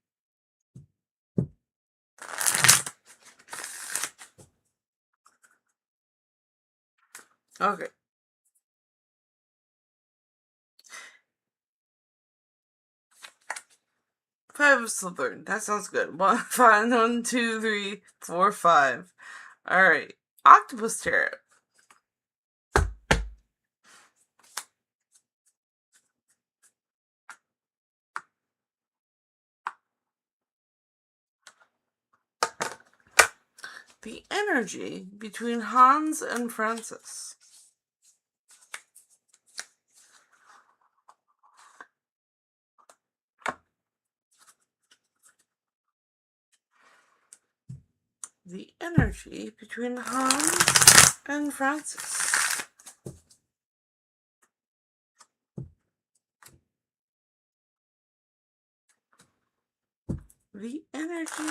Okay. Five of Slytherin. That sounds good. 1, 2, 3, 4, 5. Alright. Octopus Tarot. The energy between Hans and Francis. The energy between Hans and Francis. The energy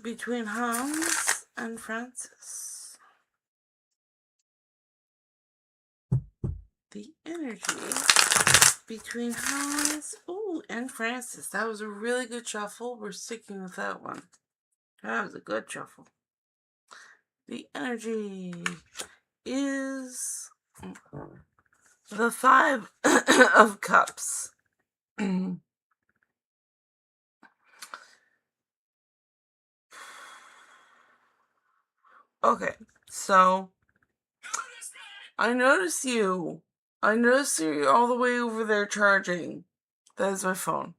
between Hans and Francis. The energy between Hans and Francis. That was a really good shuffle. We're sticking with that one. That was a good shuffle. The energy is the 5 of Cups. Okay, so I notice you. I notice you're all the way over there charging. That is my phone.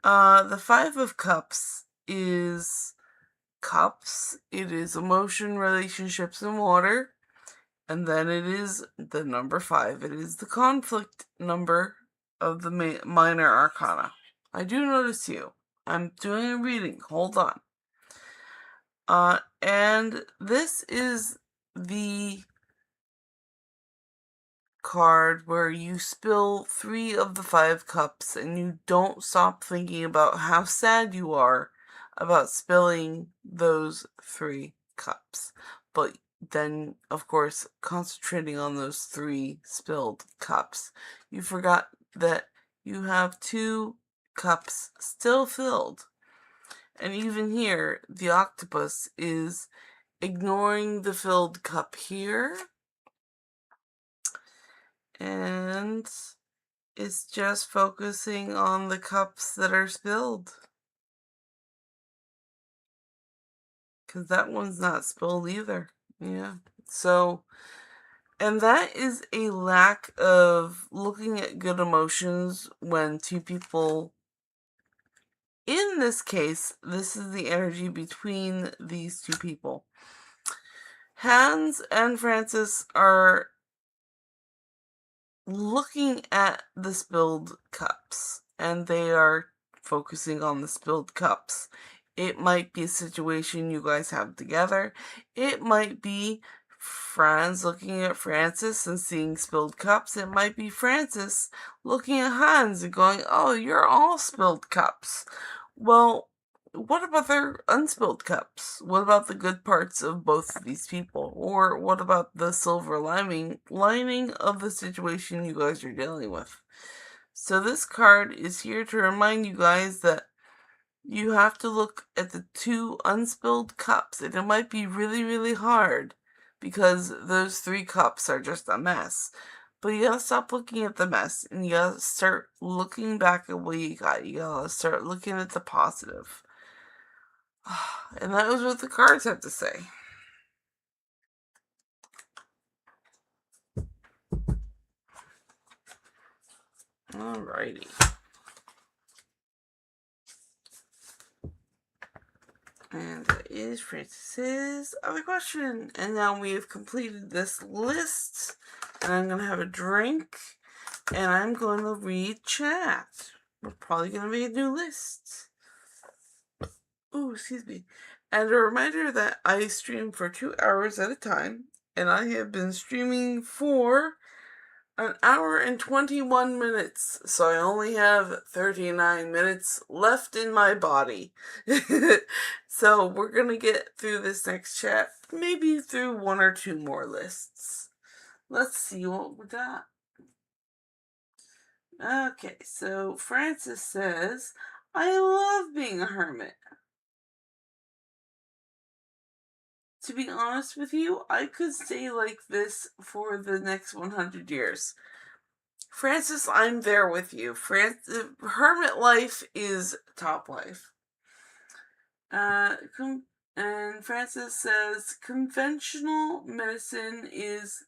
The 5 of Cups is cups. It is emotion, relationships, and water. And then it is the number 5. It is the conflict number of the minor arcana. I do notice you. I'm doing a reading. Hold on. And this is the card where you spill 3 of the 5 cups and you don't stop thinking about how sad you are about spilling those 3 cups. But then, of course, concentrating on those 3 spilled cups, you forgot that you have 2 cups still filled. And even here, the octopus is ignoring the filled cup here. And it's just focusing on the cups that are spilled. Because that one's not spilled either. Yeah. So, and that is a lack of looking at good emotions when 2 people, in this case, this is the energy between these 2 people. Hans and Francis are looking at the spilled cups, and they are focusing on the spilled cups. It might be a situation you guys have together. It might be Franz looking at Francis and seeing spilled cups. It might be Francis looking at Hans and going, oh, you're all spilled cups. Well, what about their unspilled cups? What about the good parts of both of these people? Or what about the silver lining of the situation you guys are dealing with? So this card is here to remind you guys that you have to look at the two unspilled cups, and it might be really, really hard because those three cups are just a mess. But you gotta stop looking at the mess and you gotta start looking back at what you got. You gotta start looking at the positive. And that was what the cards have to say. Alrighty. And that is Francis's other question. And now we have completed this list. And I'm going to have a drink. And I'm going to read chat. We're probably going to make a new list. Ooh, excuse me. And a reminder that I stream for 2 hours at a time. And I have been streaming for 1 hour and 21 minutes, so I only have 39 minutes left in my body. So we're gonna get through this next chat, maybe through 1 or 2 more lists. Let's see what we got. Okay, so Francis says, I love being a hermit. To be honest with you, I could stay like this for the next 100 years. Francis, I'm there with you. Hermit life is top life. And Francis says, conventional medicine is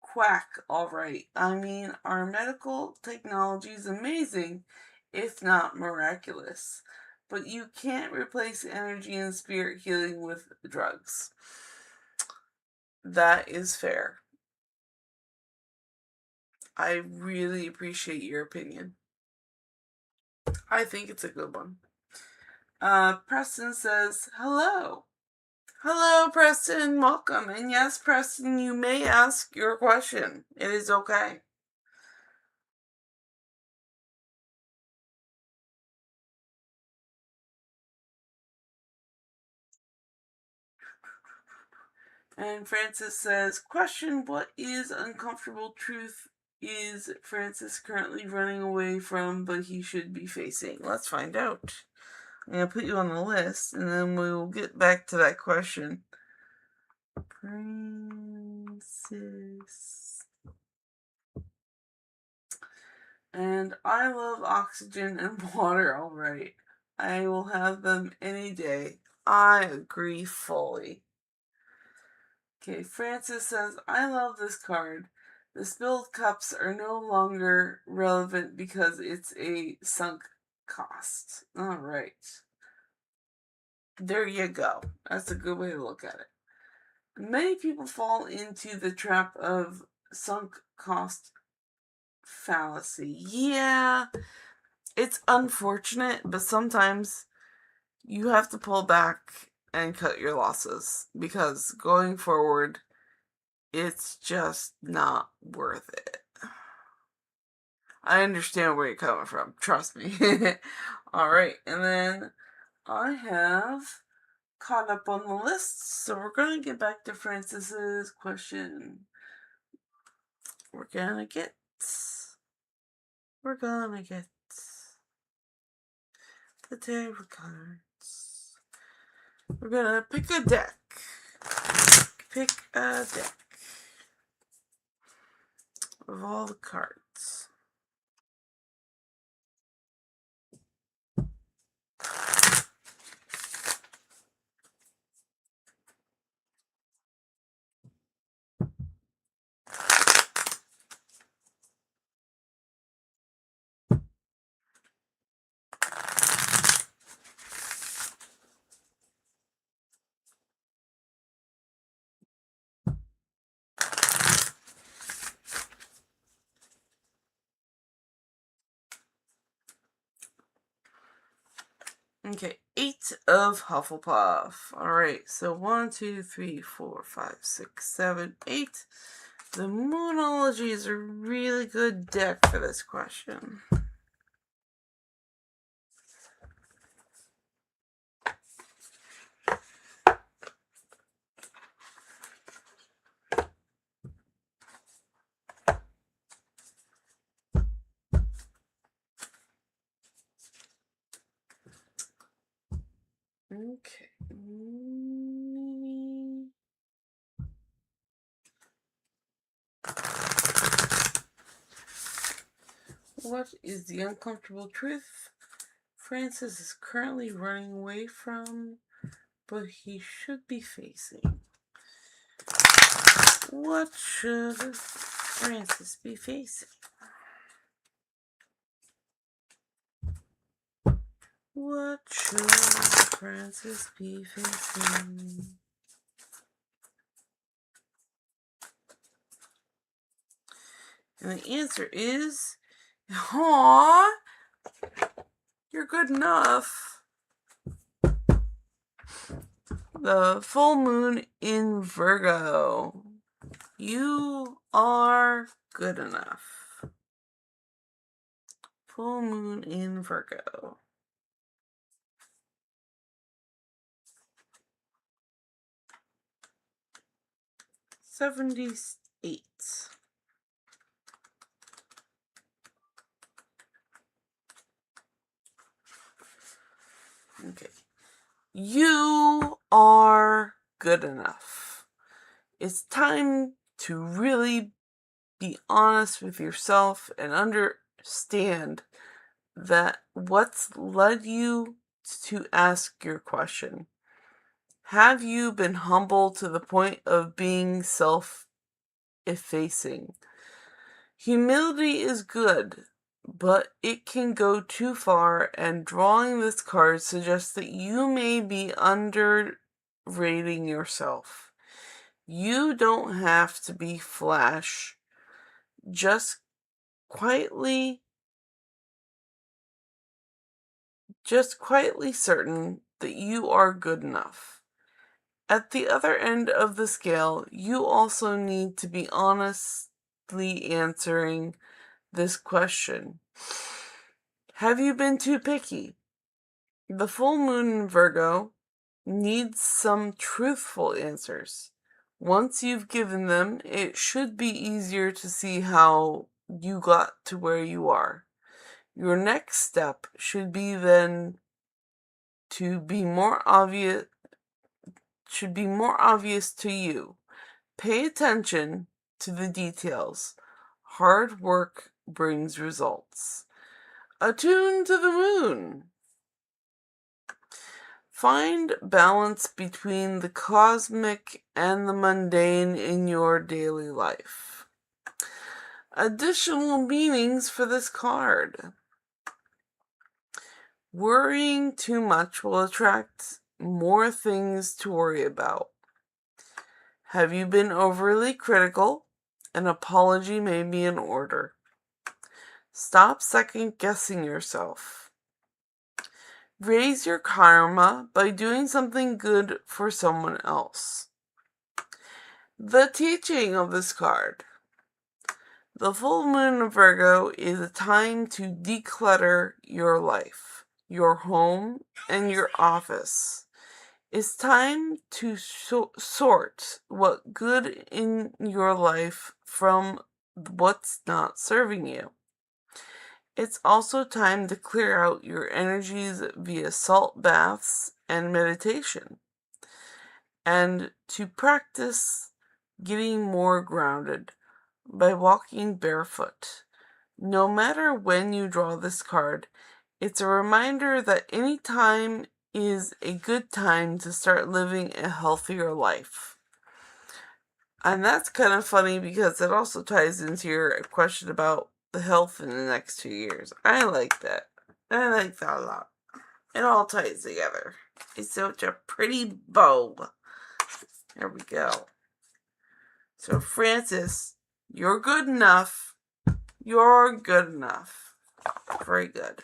quack, alright. I mean, our medical technology is amazing, if not miraculous. But you can't replace energy and spirit healing with drugs. That is fair. I really appreciate your opinion. I think it's a good one. Preston says, hello. Hello, Preston. Welcome. And yes, Preston, you may ask your question. It is okay. And Francis says, question, what is uncomfortable truth is Francis currently running away from, but he should be facing? Let's find out. I'm going to put you on the list, and then we will get back to that question. Francis. And I love oxygen and water, alright. I will have them any day. I agree fully. Okay, Francis says, I love this card. The spilled cups are no longer relevant because it's a sunk cost. Alright. There you go. That's a good way to look at it. Many people fall into the trap of sunk cost fallacy. Yeah, it's unfortunate, but sometimes you have to pull back and cut your losses because going forward, it's just not worth it. I understand where you're coming from. Trust me. Alright, and then I have caught up on the list, so we're going to get back to Francis's question. We're gonna get the tarot cards. We're gonna pick a deck. Pick a deck of all the cards. Okay, 8 of Hufflepuff. Alright, so 1, 2, 3, 4, 5, 6, 7, 8. The Moonology is a really good deck for this question. What is the uncomfortable truth Francis is currently running away from, but he should be facing? What should Francis be facing? What should Francis be facing? And the answer is, aww, you're good enough. The full moon in Virgo. You are good enough. Full moon in Virgo. $78. Okay. You are good enough. It's time to really be honest with yourself and understand that what's led you to ask your question. Have you been humble to the point of being self-effacing? Humility is good, but it can go too far, and drawing this card suggests that you may be underrating yourself. You don't have to be flash. Just quietly certain that you are good enough. At the other end of the scale, you also need to be honestly answering this question. Have you been too picky? The full moon in Virgo needs some truthful answers. Once you've given them, it should be easier to see how you got to where you are. Your next step should be then to be more obvious to you. Pay attention to the details. Hard work brings results. Attuned to the moon. Find balance between the cosmic and the mundane in your daily life. Additional meanings for this card. Worrying too much will attract more things to worry about. Have you been overly critical? An apology may be in order. Stop second-guessing yourself. Raise your karma by doing something good for someone else. The teaching of this card. The full moon of Virgo is a time to declutter your life, your home, and your office. It's time to sort what's good in your life from what's not serving you. It's also time to clear out your energies via salt baths and meditation, and to practice getting more grounded by walking barefoot. No matter when you draw this card, it's a reminder that any time is a good time to start living a healthier life. And that's kind of funny because it also ties into your question about the health in the next 2 years. I like that. I like that a lot. It all ties together. It's such a pretty bow. There we go. So Francis, you're good enough. You're good enough. Very good.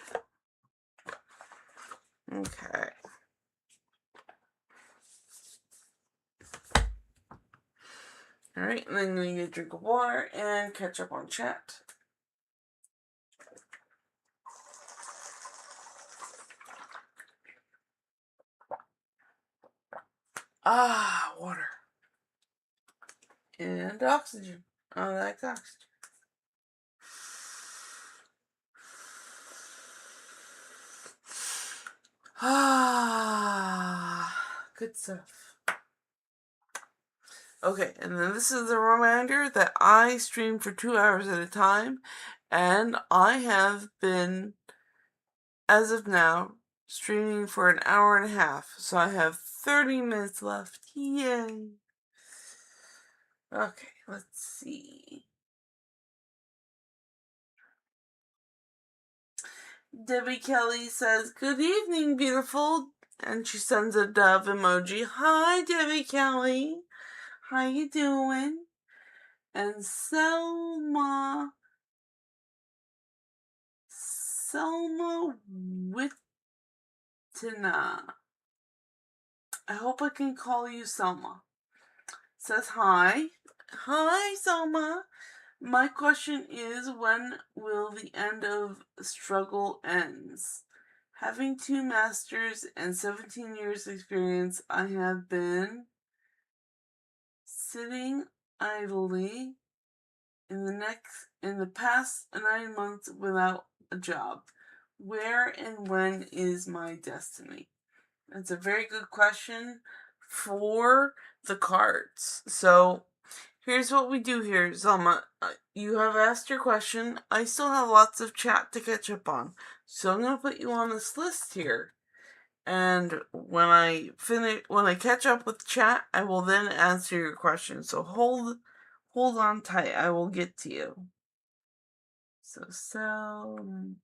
Okay. Alright, and then I'm going to get a drink of water and catch up on chat. Water. And oxygen. I like oxygen. Good stuff. Okay, and then this is a reminder that I stream for 2 hours at a time, And I have been, as of now, streaming for an hour and a half. So I have 30 minutes left. Yay! Okay, let's see. Debbie Kelly says, "Good evening, beautiful." And she sends a dove emoji. Hi, Debbie Kelly. How you doing? And Selma Wittina, I hope I can call you Selma, says hi. Hi, Selma. My question is, when will the end of struggle ends? Having 2 masters and 17 years experience, I have been sitting idly in the past 9 months without a job. Where and when is my destiny? That's a very good question for the cards. So here's what we do here, Zelma. You have asked your question. I still have lots of chat to catch up on. So I'm going to put you on this list here. And when I catch up with chat, I will then answer your question. So hold on tight. I will get to you. So Salama.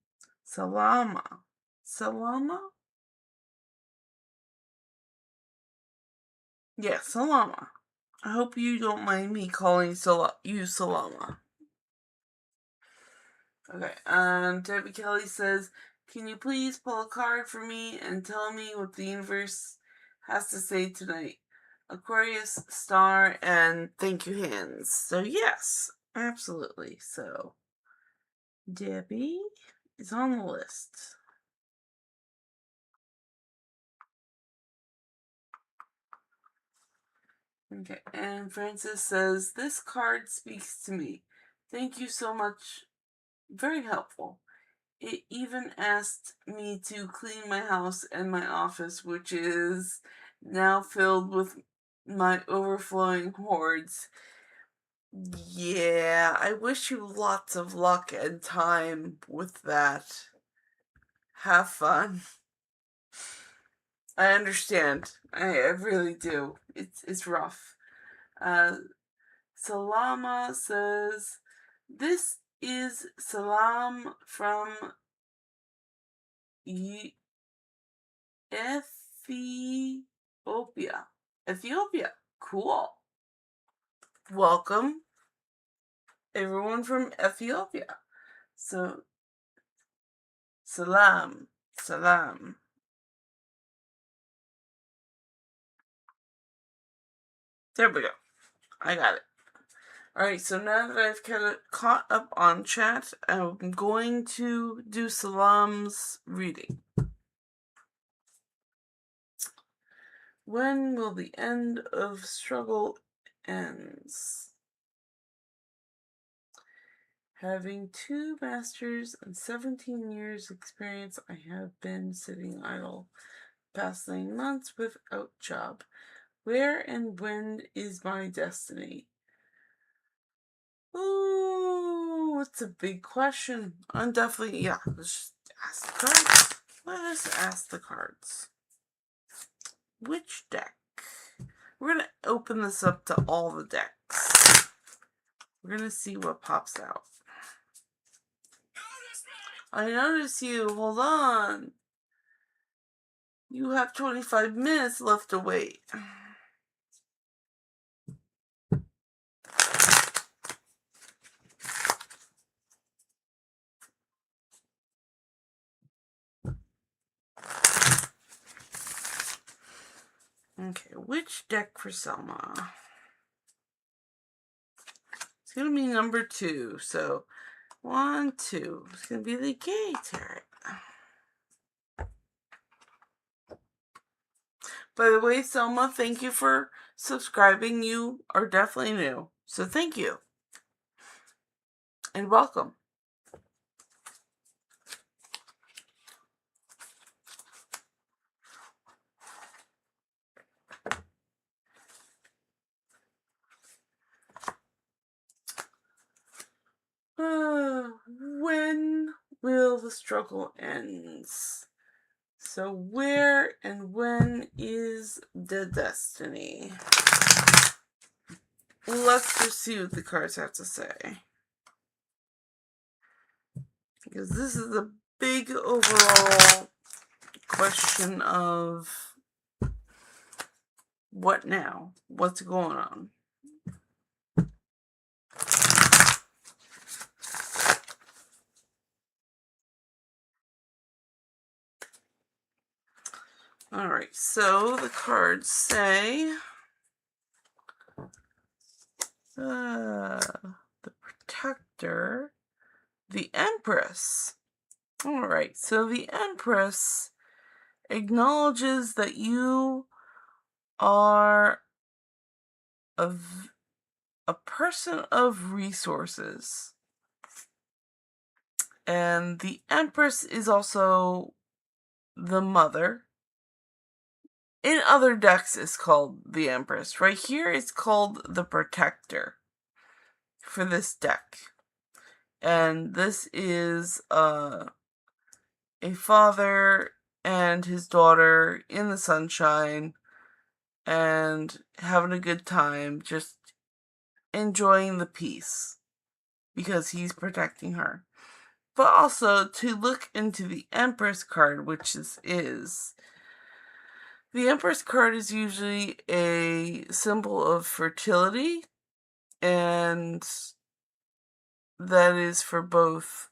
Yeah, Salama. I hope you don't mind me calling you Salama. Okay, Debbie Kelly says, "Can you please pull a card for me and tell me what the universe has to say tonight?" Aquarius, star, and thank you hands. So yes, absolutely. So Debbie is on the list. Okay, and Francis says, "This card speaks to me. Thank you so much. Very helpful. It even asked me to clean my house and my office, which is now filled with my overflowing hoards." Yeah, I wish you lots of luck and time with that. Have fun. I understand. I really do. It's rough. Salama says, "This is Salam from Ethiopia." Ethiopia. Cool. Welcome, everyone from Ethiopia. So, salam. There we go. I got it. Alright, so now that I've kind of caught up on chat, I'm going to do Salam's reading. When will the end of struggle ends? Having 2 masters and 17 years experience, I have been sitting idle past 9 months without job. Where and when is my destiny? Ooh, it's a big question. I'm definitely, yeah, let's just ask the cards. Let us ask the cards. Which deck? We're going to open this up to all the decks. We're going to see what pops out. I notice you. Hold on. You have 25 minutes left to wait. Okay, which deck for Selma? It's going to be number 2. So, 1, 2. It's going to be the Gay Tarot. By the way, Selma, thank you for subscribing. You are definitely new. So thank you. And welcome. the struggle ends. So where and when is the destiny? Let's just see what the cards have to say. Because this is a big overall question of what now? What's going on? Alright, so the cards say the Protector, the Empress. Alright, so the Empress acknowledges that you are a person of resources. And the Empress is also the mother. In other decks, it's called the Empress. Right here, it's called the Protector for this deck. And this is a father and his daughter in the sunshine and having a good time, just enjoying the peace because he's protecting her. But also to look into the Empress card, which is the Empress card is usually a symbol of fertility, and that is for both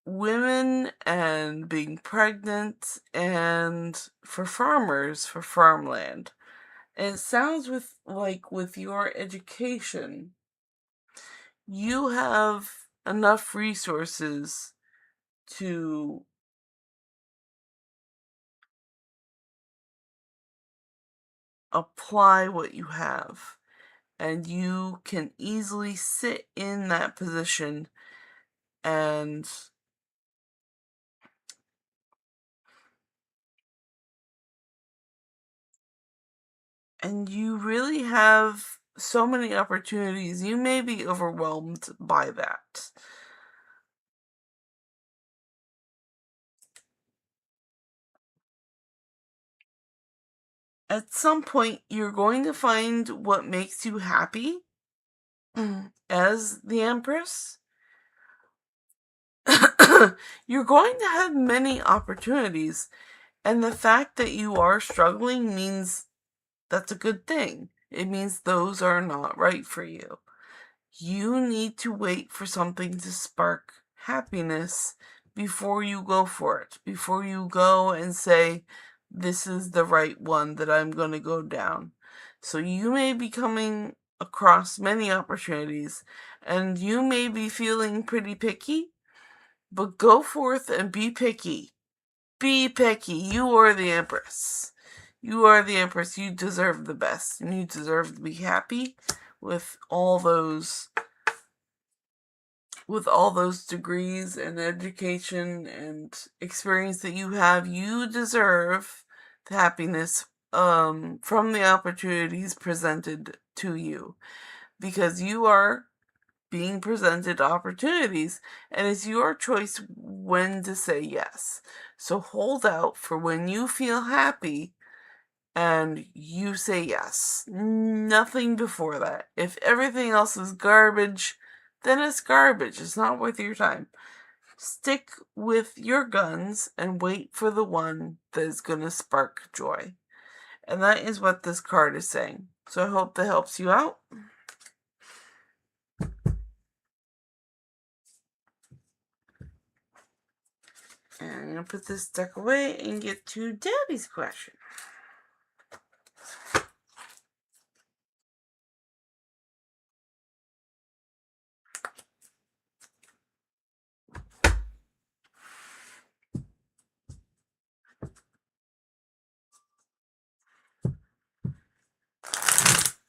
women and being pregnant and for farmers, for farmland. And it sounds with your education, you have enough resources to apply what you have, and you can easily sit in that position and you really have so many opportunities. You may be overwhelmed by that. At some point, you're going to find what makes you happy as the Empress. You're going to have many opportunities, and the fact that you are struggling means that's a good thing. It means those are not right for you. You need to wait for something to spark happiness before you go for it. Before you go and say, this is the right one that I'm going to go down. So you may be coming across many opportunities, and you may be feeling pretty picky, but go forth and be picky. Be picky. You are the Empress. You are the Empress. You deserve the best, and you deserve to be happy with all those degrees and education and experience that you have. You deserve the happiness from the opportunities presented to you, because you are being presented opportunities, and it's your choice when to say yes. So hold out for when you feel happy and you say yes. Nothing before that. If everything else is garbage, then it's garbage. It's not worth your time. Stick with your guns and wait for the one that is going to spark joy. And that is what this card is saying. So I hope that helps you out. And I'm going to put this deck away and get to Debbie's question.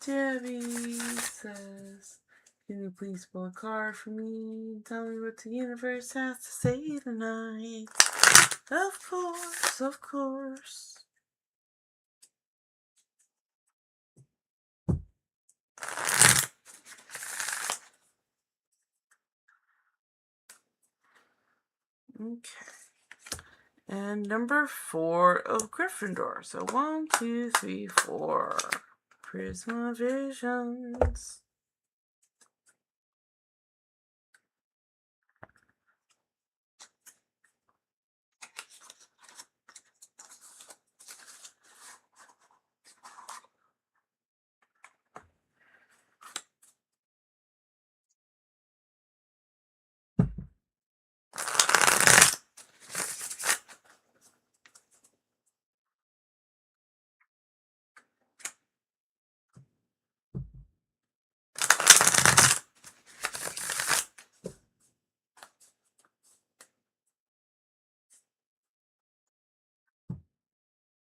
Debbie says, can you please pull a card for me and tell me what the universe has to say tonight? Of course, of course. Okay. And number 4 of Gryffindor. So 1, 2, 3, 4. Prismavisions.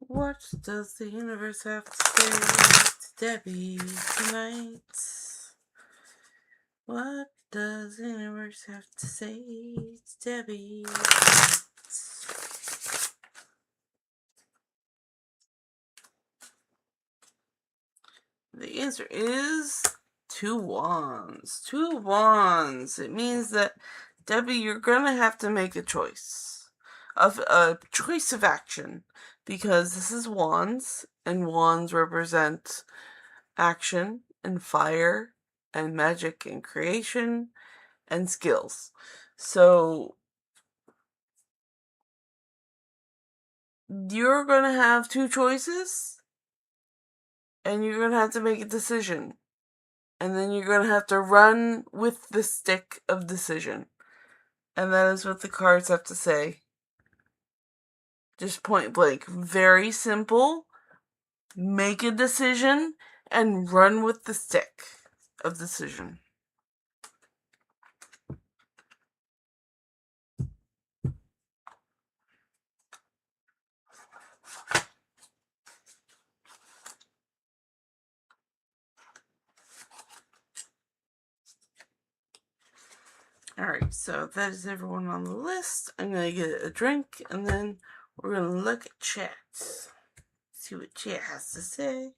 What does the universe have to say to Debbie tonight? What does the universe have to say to Debbie tonight? The answer is 2 wands. 2 wands. It means that, Debbie, you're gonna have to make a choice. A choice of action. Because this is wands, and wands represent action and fire and magic and creation and skills. So you're gonna have 2 choices, and you're gonna have to make a decision. And then you're gonna have to run with the stick of decision. And that is what the cards have to say. Just point blank. Very simple. Make a decision and run with the stick of decision. Alright, so that is everyone on the list. I'm gonna get a drink and then we're gonna look at chat. See what chat has to say.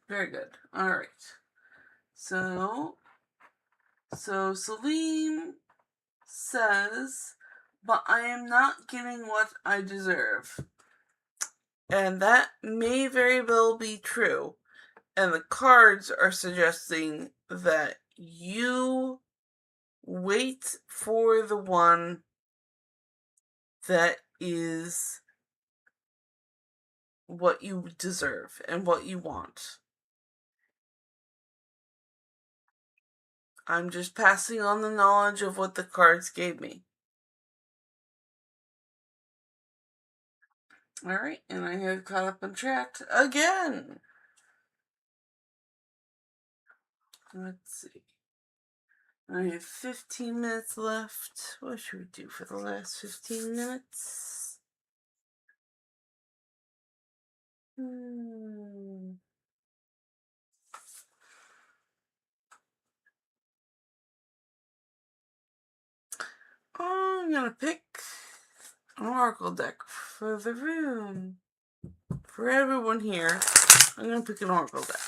Very good. Alright. So Celine says, but I am not getting what I deserve. And that may very well be true. And the cards are suggesting that you wait for the one that is what you deserve and what you want. I'm just passing on the knowledge of what the cards gave me. Alright, and I have caught up on chat again. Let's see. I have 15 minutes left. What should we do for the last 15 minutes? I'm gonna pick an oracle deck for the room. For everyone here, I'm gonna pick an oracle deck.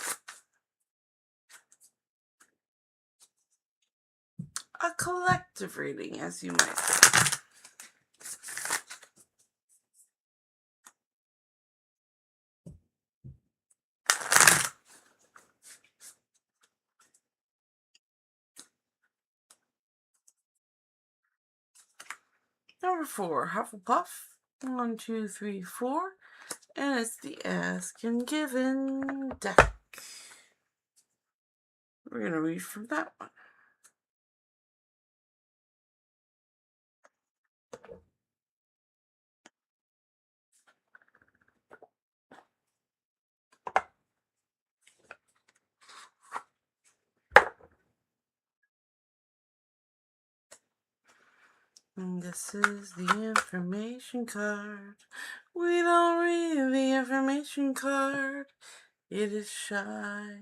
A collective reading, as you might say. Number 4, Hufflepuff. 1, 2, 3, 4. And it's the Ask and Given deck. We're gonna read from that one. And this is the information card. We don't read the information card. It is shy.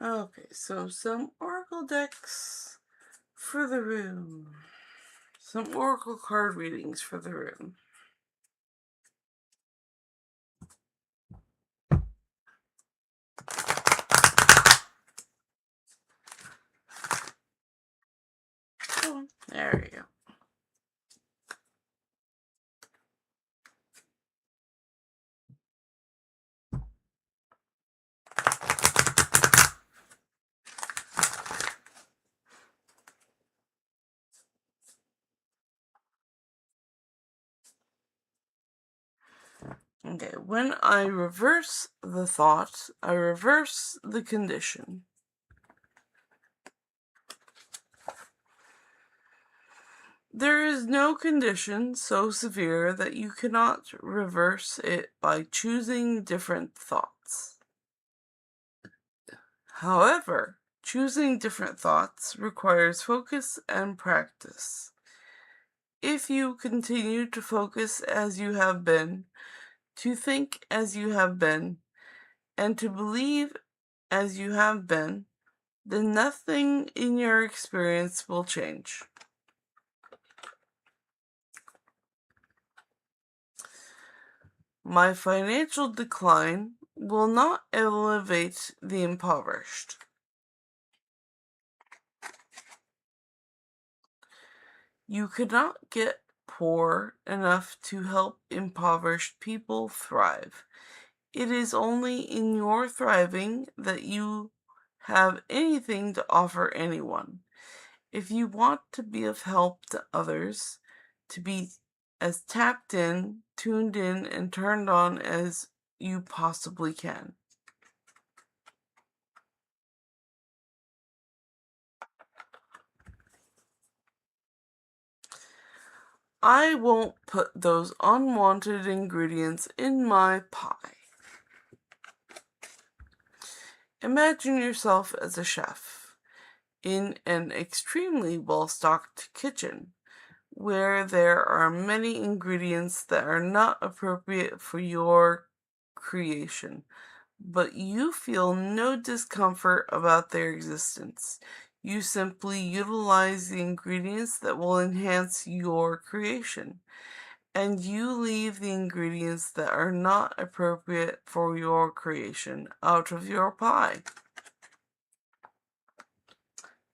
Okay, so some oracle decks for the room. Some oracle card readings for the room. Oh, there we go. Okay, when I reverse the thought, I reverse the condition. There is no condition so severe that you cannot reverse it by choosing different thoughts. However, choosing different thoughts requires focus and practice. If you continue to focus as you have been, to think as you have been, and to believe as you have been, then nothing in your experience will change. My financial decline will not elevate the impoverished. You cannot get poor enough to help impoverished people thrive. It is only in your thriving that you have anything to offer anyone. If you want to be of help to others, to be as tapped in, tuned in, and turned on as you possibly can. I won't put those unwanted ingredients in my pie. Imagine yourself as a chef in an extremely well-stocked kitchen where there are many ingredients that are not appropriate for your creation, but you feel no discomfort about their existence. You simply utilize the ingredients that will enhance your creation, and you leave the ingredients that are not appropriate for your creation out of your pie.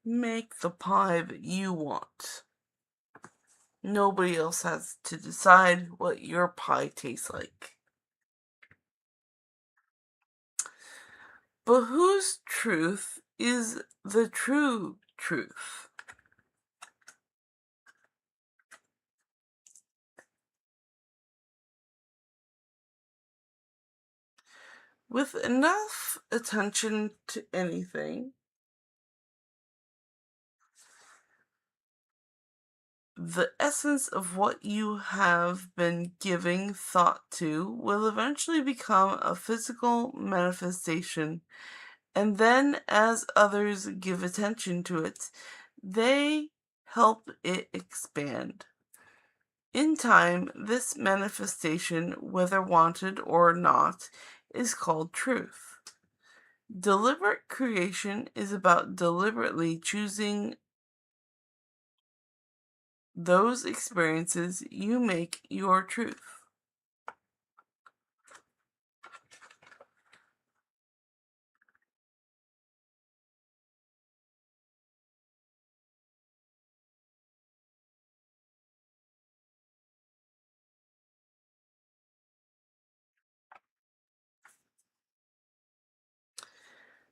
Make the pie that you want. Nobody else has to decide what your pie tastes like. But whose truth is the true truth? With enough attention to anything, the essence of what you have been giving thought to will eventually become a physical manifestation, and then as others give attention to it, they help it expand. In time, this manifestation, whether wanted or not, is called truth. Deliberate creation is about deliberately choosing those experiences you make your truth.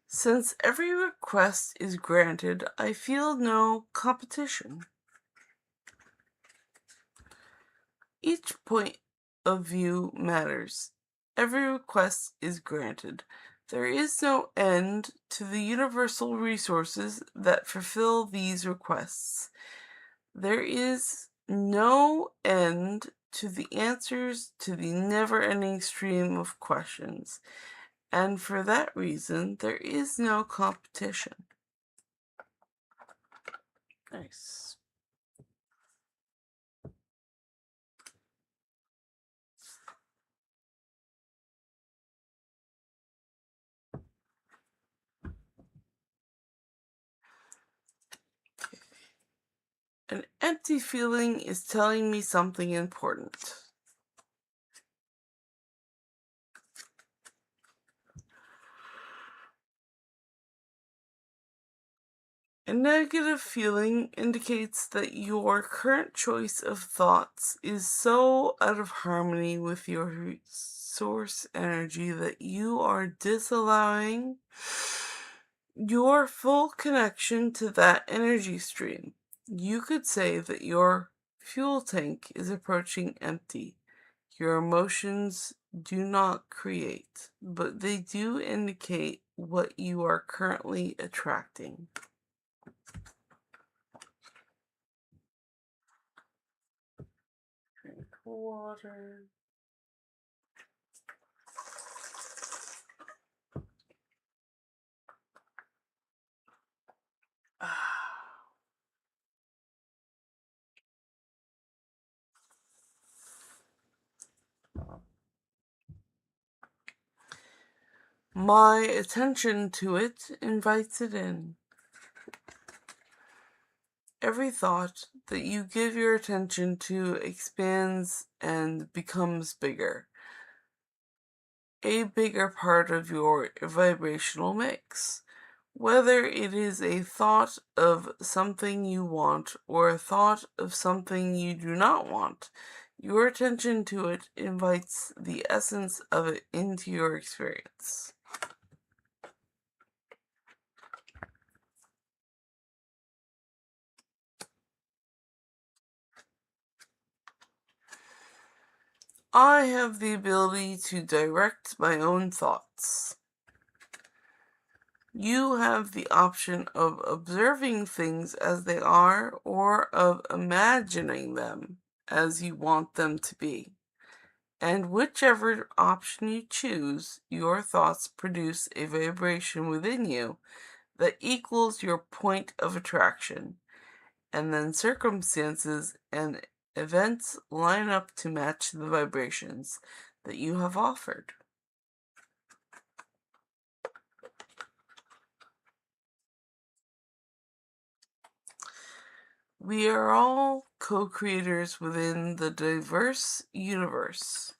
Since every request is granted, I feel no competition. Each point of view matters. Every request is granted. There is no end to the universal resources that fulfill these requests. There is no end to the answers to the never-ending stream of questions. And for that reason, there is no competition. Nice. empty feeling is telling me something important. A negative feeling indicates that your current choice of thoughts is so out of harmony with your source energy that you are disallowing your full connection to that energy stream. You could say that your fuel tank is approaching empty. Your emotions do not create, but they do indicate what you are currently attracting. Drink water. My attention to it invites it in. Every thought that you give your attention to expands and becomes bigger. A bigger part of your vibrational mix. Whether it is a thought of something you want or a thought of something you do not want, your attention to it invites the essence of it into your experience. I have the ability to direct my own thoughts. You have the option of observing things as they are or of imagining them as you want them to be. And whichever option you choose, your thoughts produce a vibration within you that equals your point of attraction. And then circumstances and events line up to match the vibrations that you have offered. We are all co-creators within the diverse universe.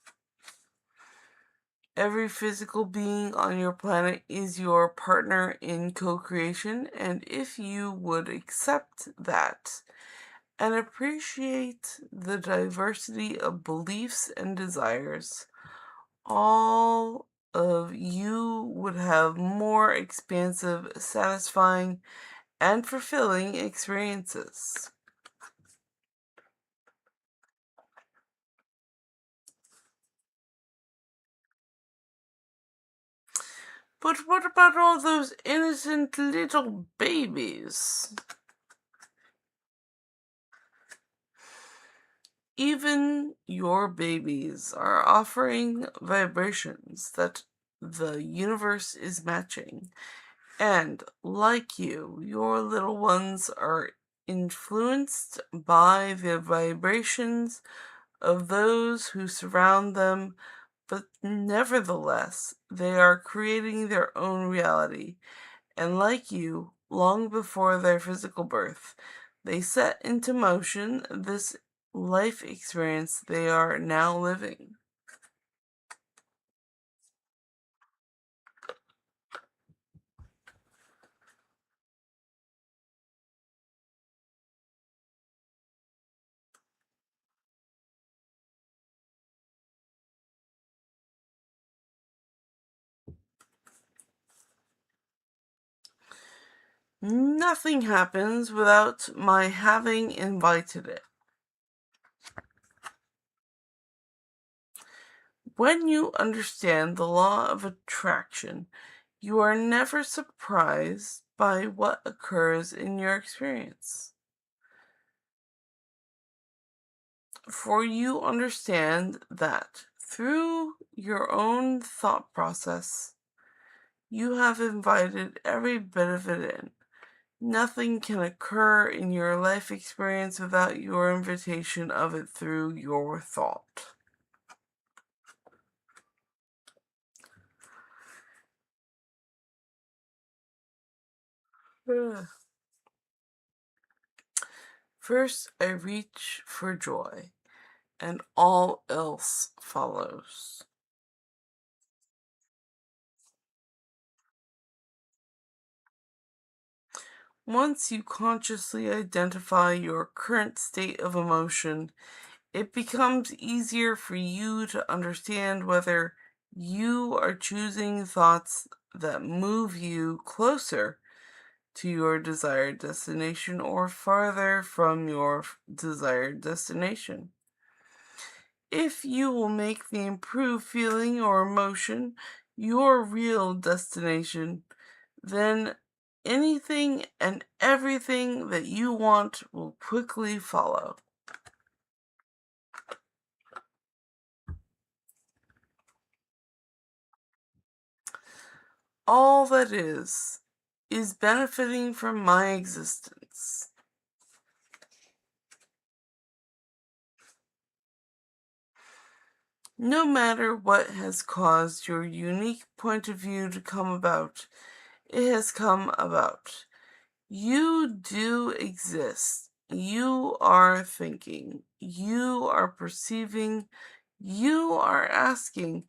Every physical being on your planet is your partner in co-creation, and if you would accept that and appreciate the diversity of beliefs and desires, all of you would have more expansive, satisfying, and fulfilling experiences. But what about all those innocent little babies? Even your babies are offering vibrations that the universe is matching. And like you, your little ones are influenced by the vibrations of those who surround them, but nevertheless, they are creating their own reality. And like you, long before their physical birth, they set into motion this life experience they are now living. Nothing happens without my having invited it. When you understand the law of attraction, you are never surprised by what occurs in your experience. For you understand that through your own thought process, you have invited every bit of it in. Nothing can occur in your life experience without your invitation of it through your thought. First I reach for joy, and all else follows. Once you consciously identify your current state of emotion, it becomes easier for you to understand whether you are choosing thoughts that move you closer to your desired destination or farther from your desired destination. If you will make the improved feeling or emotion your real destination, then anything and everything that you want will quickly follow. All that is benefiting from my existence. No matter what has caused your unique point of view to come about, it has come about. You do exist. You are thinking. You are perceiving. You are asking.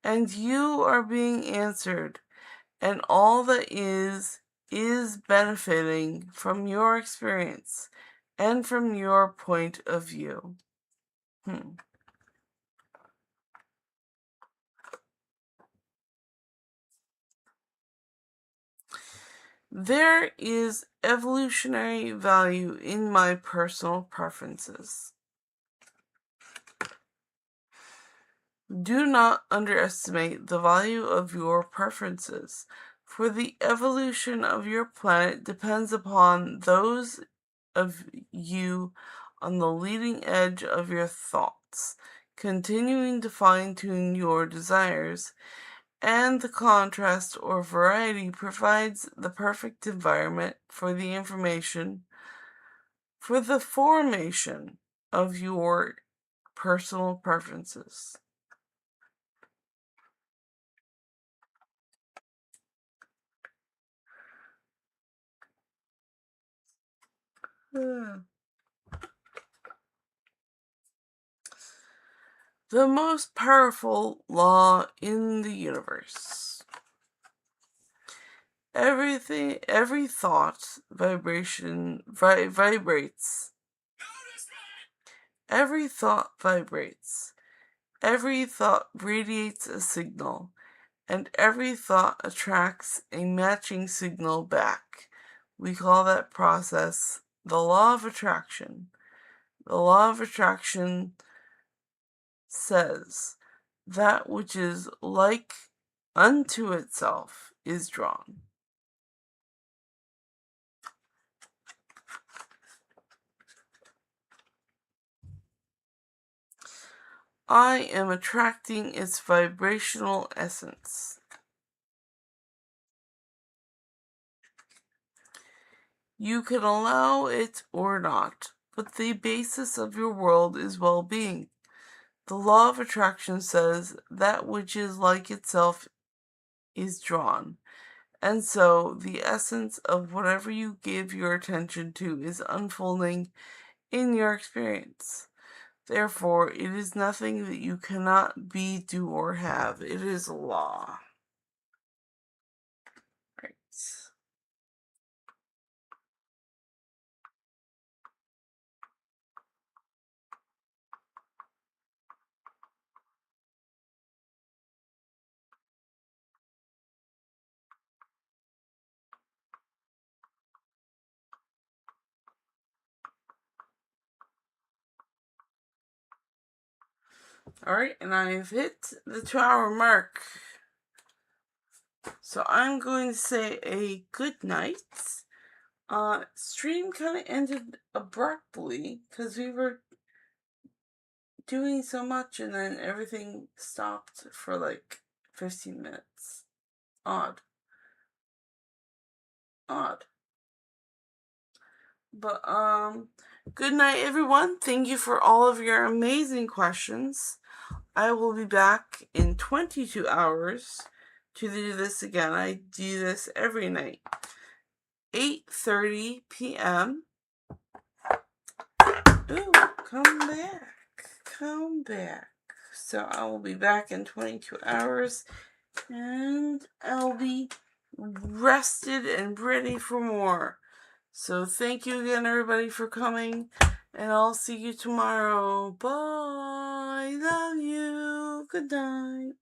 And you are being answered. And all that is benefiting from your experience and from your point of view. There is evolutionary value in my personal preferences. Do not underestimate the value of your preferences, for the evolution of your planet depends upon those of you on the leading edge of your thoughts, continuing to fine-tune your desires, and the contrast or variety provides the perfect environment for the formation of your personal preferences. The most powerful law in the universe. Every thought vibrates. Every thought vibrates. Every thought radiates a signal, and every thought attracts a matching signal back. We call that process the law of attraction. The law of attraction says that which is like unto itself is drawn. I am attracting its vibrational essence. You can allow it or not, but the basis of your world is well-being. The law of attraction says that which is like itself is drawn, and so the essence of whatever you give your attention to is unfolding in your experience. Therefore, it is nothing that you cannot be, do, or have. It is a law. Right. Alright, and I've hit the 2-hour mark. So I'm going to say a good night. Stream kind of ended abruptly because we were doing so much and then everything stopped for like 15 minutes. Odd. But, good night, everyone. Thank you for all of your amazing questions. I will be back in 22 hours to do this again. I do this every night. 8:30 p.m. Ooh, come back. Come back. So I will be back in 22 hours and I'll be rested and ready for more. So thank you again, everybody, for coming, and I'll see you tomorrow. Bye. Love you. Good night.